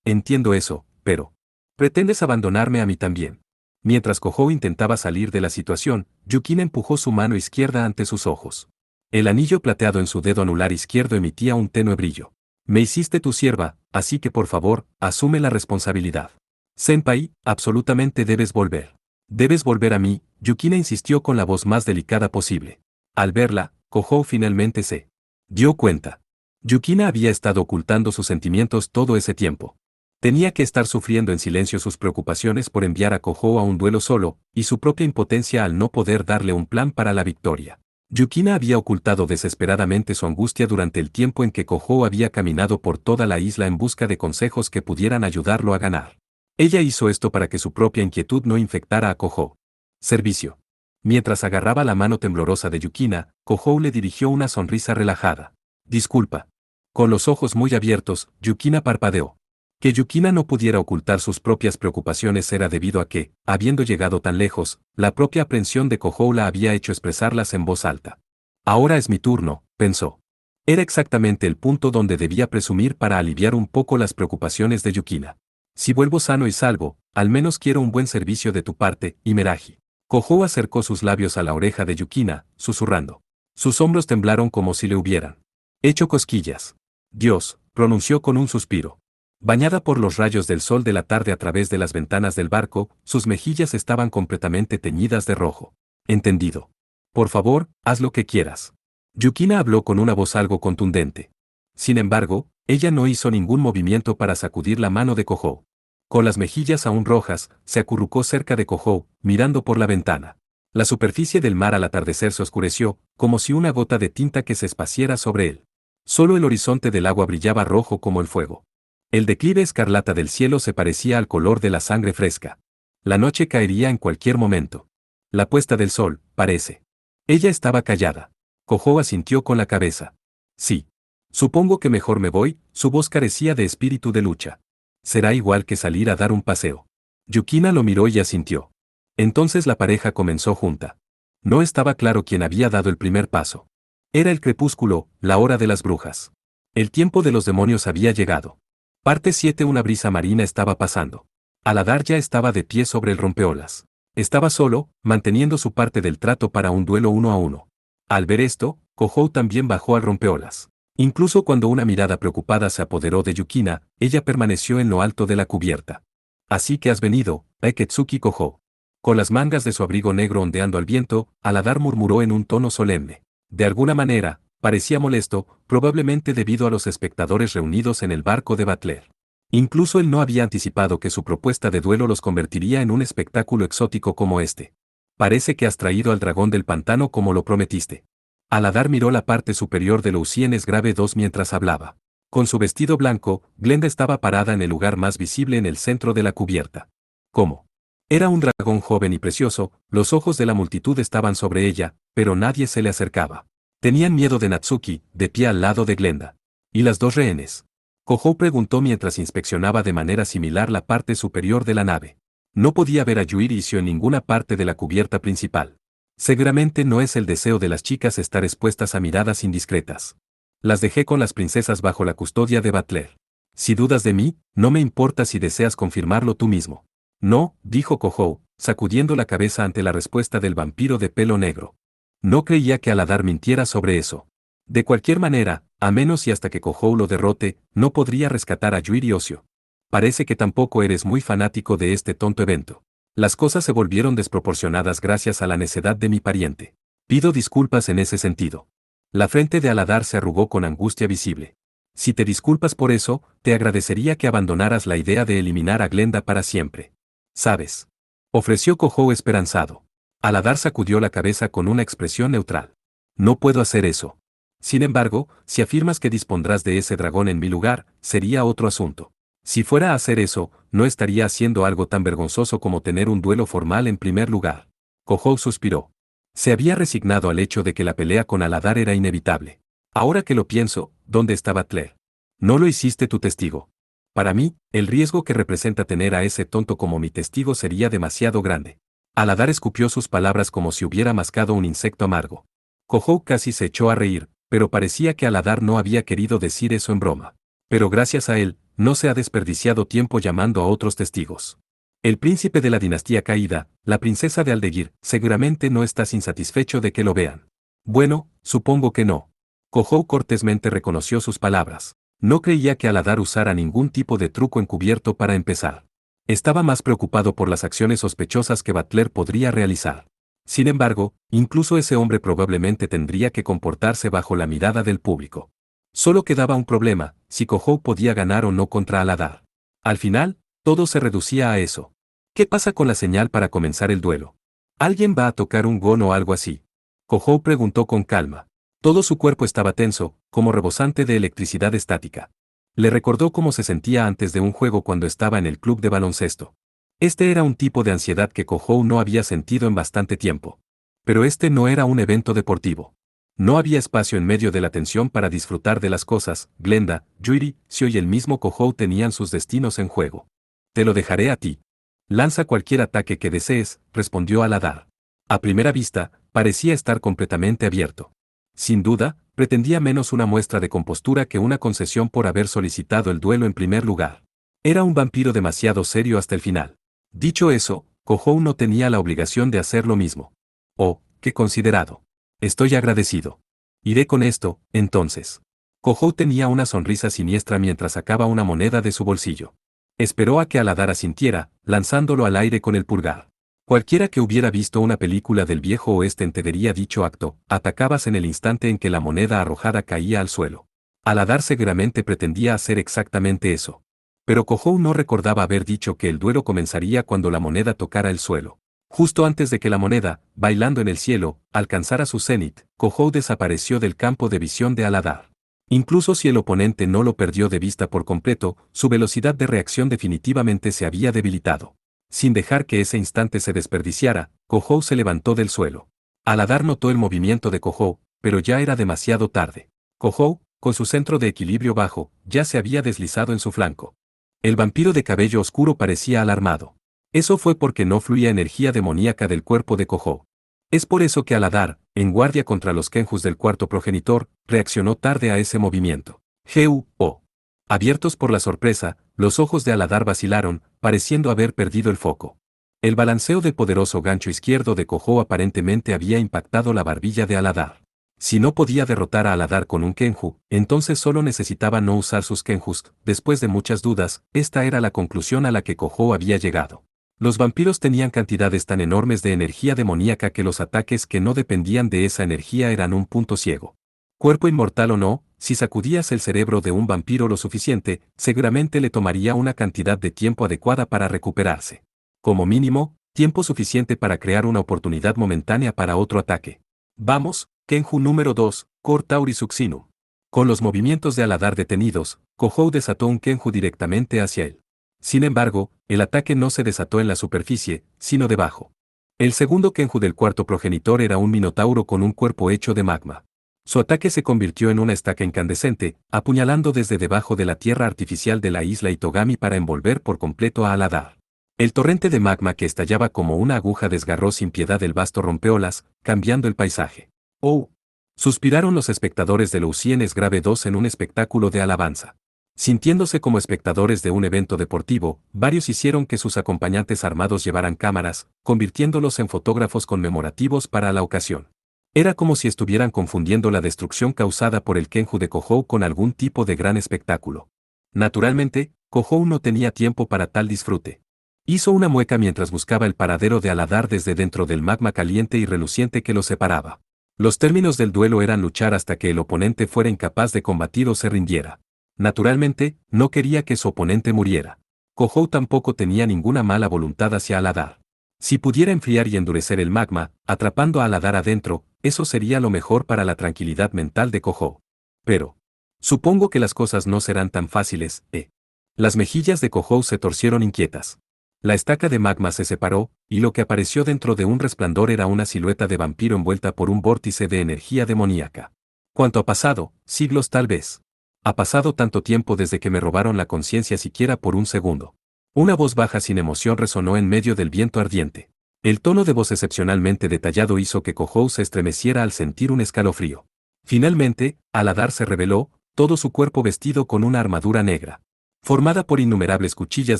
Entiendo eso, pero ¿pretendes abandonarme a mí también? Mientras Kohou intentaba salir de la situación, Yukina empujó su mano izquierda ante sus ojos. El anillo plateado en su dedo anular izquierdo emitía un tenue brillo. Me hiciste tu sierva, así que por favor, asume la responsabilidad. Senpai, absolutamente debes volver. Debes volver a mí, Yukina insistió con la voz más delicada posible. Al verla, Kohou finalmente se dio cuenta. Yukina había estado ocultando sus sentimientos todo ese tiempo. Tenía que estar sufriendo en silencio sus preocupaciones por enviar a Kohou a un duelo solo, y su propia impotencia al no poder darle un plan para la victoria. Yukina había ocultado desesperadamente su angustia durante el tiempo en que Kohou había caminado por toda la isla en busca de consejos que pudieran ayudarlo a ganar. Ella hizo esto para que su propia inquietud no infectara a Kohou. Servicio. Mientras agarraba la mano temblorosa de Yukina, Kohou le dirigió una sonrisa relajada. Disculpa. Con los ojos muy abiertos, Yukina parpadeó. Que Yukina no pudiera ocultar sus propias preocupaciones era debido a que, habiendo llegado tan lejos, la propia aprensión de Kohou la había hecho expresarlas en voz alta. Ahora es mi turno, pensó. Era exactamente el punto donde debía presumir para aliviar un poco las preocupaciones de Yukina. Si vuelvo sano y salvo, al menos quiero un buen servicio de tu parte, Imeraji. Kohou acercó sus labios a la oreja de Yukina, susurrando. Sus hombros temblaron como si le hubieran hecho cosquillas. Dios, pronunció con un suspiro. Bañada por los rayos del sol de la tarde a través de las ventanas del barco, sus mejillas estaban completamente teñidas de rojo. Entendido. Por favor, haz lo que quieras. Yukina habló con una voz algo contundente. Sin embargo, ella no hizo ningún movimiento para sacudir la mano de Kohou. Con las mejillas aún rojas, se acurrucó cerca de Kohou, mirando por la ventana. La superficie del mar al atardecer se oscureció, como si una gota de tinta que se esparciera sobre él. Solo el horizonte del agua brillaba rojo como el fuego. El declive escarlata del cielo se parecía al color de la sangre fresca. La noche caería en cualquier momento. La puesta del sol, parece. Ella estaba callada. Kohou asintió con la cabeza. Sí. Supongo que mejor me voy, su voz carecía de espíritu de lucha. Será igual que salir a dar un paseo. Yukina lo miró y asintió. Entonces la pareja comenzó junta. No estaba claro quién había dado el primer paso. Era el crepúsculo, la hora de las brujas. El tiempo de los demonios había llegado. Parte 7. Una brisa marina estaba pasando. Aladar ya estaba de pie sobre el rompeolas. Estaba solo, manteniendo su parte del trato para un duelo 1 a 1. Al ver esto, Kohou también bajó al rompeolas. Incluso cuando una mirada preocupada se apoderó de Yukina, ella permaneció en lo alto de la cubierta. Así que has venido, Aketsuki Kohou. Con las mangas de su abrigo negro ondeando al viento, Aladar murmuró en un tono solemne. De alguna manera, parecía molesto, probablemente debido a los espectadores reunidos en el barco de Butler. Incluso él no había anticipado que su propuesta de duelo los convertiría en un espectáculo exótico como este. Parece que has traído al dragón del pantano como lo prometiste. Aladar miró la parte superior de Luciennes Grave 2 mientras hablaba. Con su vestido blanco, Glenda estaba parada en el lugar más visible en el centro de la cubierta. ¿Cómo? Era un dragón joven y precioso, los ojos de la multitud estaban sobre ella, pero nadie se le acercaba. Tenían miedo de Natsuki, de pie al lado de Glenda. ¿Y las dos rehenes? Kohou preguntó mientras inspeccionaba de manera similar la parte superior de la nave. No podía ver a Yui Isio en ninguna parte de la cubierta principal. Seguramente no es el deseo de las chicas estar expuestas a miradas indiscretas. Las dejé con las princesas bajo la custodia de Butler. Si dudas de mí, no me importa si deseas confirmarlo tú mismo. No, dijo Kohou, sacudiendo la cabeza ante la respuesta del vampiro de pelo negro. No creía que Aladar mintiera sobre eso. De cualquier manera, a menos y hasta que Kohou lo derrote, no podría rescatar a Yui Osio. Parece que tampoco eres muy fanático de este tonto evento. Las cosas se volvieron desproporcionadas gracias a la necedad de mi pariente. Pido disculpas en ese sentido. La frente de Aladar se arrugó con angustia visible. Si te disculpas por eso, te agradecería que abandonaras la idea de eliminar a Glenda para siempre. ¿Sabes? Ofreció Kohou esperanzado. Aladar sacudió la cabeza con una expresión neutral. No puedo hacer eso. Sin embargo, si afirmas que dispondrás de ese dragón en mi lugar, sería otro asunto. Si fuera a hacer eso, no estaría haciendo algo tan vergonzoso como tener un duelo formal en primer lugar. Kohou suspiró. Se había resignado al hecho de que la pelea con Aladar era inevitable. Ahora que lo pienso, ¿dónde está Butler? No lo hiciste tu testigo. Para mí, el riesgo que representa tener a ese tonto como mi testigo sería demasiado grande. Aladar escupió sus palabras como si hubiera mascado un insecto amargo. Kohou casi se echó a reír, pero parecía que Aladar no había querido decir eso en broma. Pero gracias a él, no se ha desperdiciado tiempo llamando a otros testigos. El príncipe de la dinastía caída, la princesa de Aldeguir, seguramente no estás insatisfecho de que lo vean. Bueno, supongo que no. Kohou cortésmente reconoció sus palabras. No creía que Aladar usara ningún tipo de truco encubierto para empezar. Estaba más preocupado por las acciones sospechosas que Butler podría realizar. Sin embargo, incluso ese hombre probablemente tendría que comportarse bajo la mirada del público. Solo quedaba un problema, si Kohou podía ganar o no contra Aladar. Al final, todo se reducía a eso. ¿Qué pasa con la señal para comenzar el duelo? ¿Alguien va a tocar un gong o algo así? Kohou preguntó con calma. Todo su cuerpo estaba tenso, como rebosante de electricidad estática. Le recordó cómo se sentía antes de un juego cuando estaba en el club de baloncesto. Este era un tipo de ansiedad que Kohou no había sentido en bastante tiempo. Pero este no era un evento deportivo. No había espacio en medio de la tensión para disfrutar de las cosas. Glenda, Yuri, Sio y el mismo Kohou tenían sus destinos en juego. Te lo dejaré a ti. Lanza cualquier ataque que desees, respondió Aladar. A primera vista, parecía estar completamente abierto. Sin duda, pretendía menos una muestra de compostura que una concesión por haber solicitado el duelo en primer lugar. Era un vampiro demasiado serio hasta el final. Dicho eso, Kohou no tenía la obligación de hacer lo mismo. Oh, qué considerado. Estoy agradecido. Iré con esto, entonces. Kohou tenía una sonrisa siniestra mientras sacaba una moneda de su bolsillo. Esperó a que Aladar asintiera, lanzándolo al aire con el pulgar. Cualquiera que hubiera visto una película del viejo oeste entendería dicho acto, atacabas en el instante en que la moneda arrojada caía al suelo. Aladar seguramente pretendía hacer exactamente eso. Pero Kohou no recordaba haber dicho que el duelo comenzaría cuando la moneda tocara el suelo. Justo antes de que la moneda, bailando en el cielo, alcanzara su cenit, Kohou desapareció del campo de visión de Aladar. Incluso si el oponente no lo perdió de vista por completo, su velocidad de reacción definitivamente se había debilitado. Sin dejar que ese instante se desperdiciara, Kohou se levantó del suelo. Aladar notó el movimiento de Kohou, pero ya era demasiado tarde. Kohou, con su centro de equilibrio bajo, ya se había deslizado en su flanco. El vampiro de cabello oscuro parecía alarmado. Eso fue porque no fluía energía demoníaca del cuerpo de Kohou. Es por eso que Aladar, en guardia contra los Kenjus del cuarto progenitor, reaccionó tarde a ese movimiento. G.U.O. Abiertos por la sorpresa, los ojos de Aladar vacilaron, pareciendo haber perdido el foco. El balanceo del poderoso gancho izquierdo de Kohou aparentemente había impactado la barbilla de Aladar. Si no podía derrotar a Aladar con un Kenju, entonces solo necesitaba no usar sus Kenjus. Después de muchas dudas, esta era la conclusión a la que Kohou había llegado. Los vampiros tenían cantidades tan enormes de energía demoníaca que los ataques que no dependían de esa energía eran un punto ciego. Cuerpo inmortal o no, si sacudías el cerebro de un vampiro lo suficiente, seguramente le tomaría una cantidad de tiempo adecuada para recuperarse. Como mínimo, tiempo suficiente para crear una oportunidad momentánea para otro ataque. Vamos, Kenju número 2, Cor Tauri Suxinum. Con los movimientos de Aladar detenidos, Kohou desató un Kenju directamente hacia él. Sin embargo, el ataque no se desató en la superficie, sino debajo. El segundo Kenju del cuarto progenitor era un minotauro con un cuerpo hecho de magma. Su ataque se convirtió en una estaca incandescente, apuñalando desde debajo de la tierra artificial de la isla Itogami para envolver por completo a Aladar. El torrente de magma que estallaba como una aguja desgarró sin piedad el vasto rompeolas, cambiando el paisaje. ¡Oh! Suspiraron los espectadores de Luciennes Grave 2 en un espectáculo de alabanza. Sintiéndose como espectadores de un evento deportivo, varios hicieron que sus acompañantes armados llevaran cámaras, convirtiéndolos en fotógrafos conmemorativos para la ocasión. Era como si estuvieran confundiendo la destrucción causada por el Kenju de Kohou con algún tipo de gran espectáculo. Naturalmente, Kohou no tenía tiempo para tal disfrute. Hizo una mueca mientras buscaba el paradero de Aladar desde dentro del magma caliente y reluciente que los separaba. Los términos del duelo eran luchar hasta que el oponente fuera incapaz de combatir o se rindiera. Naturalmente, no quería que su oponente muriera. Kohou tampoco tenía ninguna mala voluntad hacia Aladar. Si pudiera enfriar y endurecer el magma, atrapando a Aladar adentro, eso sería lo mejor para la tranquilidad mental de Kohou. Pero, supongo que las cosas no serán tan fáciles, ¿eh? Las mejillas de Kohou se torcieron inquietas. La estaca de magma se separó, y lo que apareció dentro de un resplandor era una silueta de vampiro envuelta por un vórtice de energía demoníaca. ¿Cuánto ha pasado? Siglos tal vez. Ha pasado tanto tiempo desde que me robaron la conciencia siquiera por un segundo. Una voz baja sin emoción resonó en medio del viento ardiente. El tono de voz excepcionalmente detallado hizo que Kohou se estremeciera al sentir un escalofrío. Finalmente, Aladar se reveló, todo su cuerpo vestido con una armadura negra. Formada por innumerables cuchillas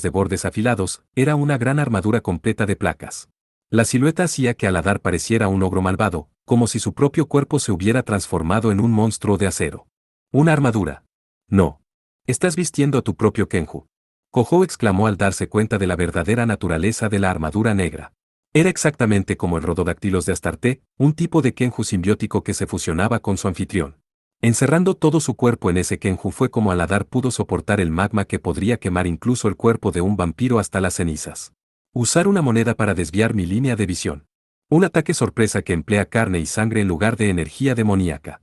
de bordes afilados, era una gran armadura completa de placas. La silueta hacía que Aladar pareciera un ogro malvado, como si su propio cuerpo se hubiera transformado en un monstruo de acero. Una armadura. No. Estás vistiendo a tu propio Kenju. Kohou exclamó al darse cuenta de la verdadera naturaleza de la armadura negra. Era exactamente como el Rododactylos de Astarte, un tipo de Kenju simbiótico que se fusionaba con su anfitrión. Encerrando todo su cuerpo en ese Kenju fue como Aladar pudo soportar el magma que podría quemar incluso el cuerpo de un vampiro hasta las cenizas. Usar una moneda para desviar mi línea de visión. Un ataque sorpresa que emplea carne y sangre en lugar de energía demoníaca.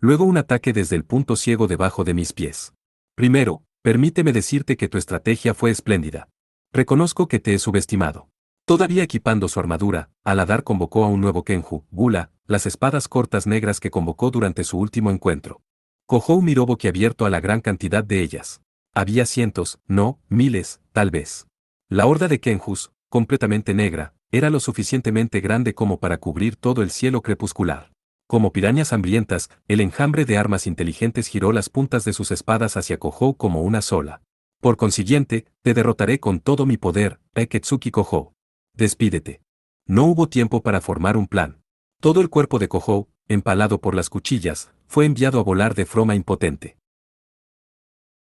Luego un ataque desde el punto ciego debajo de mis pies. Primero, permíteme decirte que tu estrategia fue espléndida. Reconozco que te he subestimado. Todavía equipando su armadura, Aladar convocó a un nuevo Kenju, Gula, las espadas cortas negras que convocó durante su último encuentro. Kohou miró boquiabierto a la gran cantidad de ellas. Había cientos, no, miles, tal vez. La horda de Kenjus, completamente negra, era lo suficientemente grande como para cubrir todo el cielo crepuscular. Como pirañas hambrientas, el enjambre de armas inteligentes giró las puntas de sus espadas hacia Kohou como una sola. Por consiguiente, te derrotaré con todo mi poder, Aketsuki Kohou. Despídete. No hubo tiempo para formar un plan. Todo el cuerpo de Kohou, empalado por las cuchillas, fue enviado a volar de forma impotente.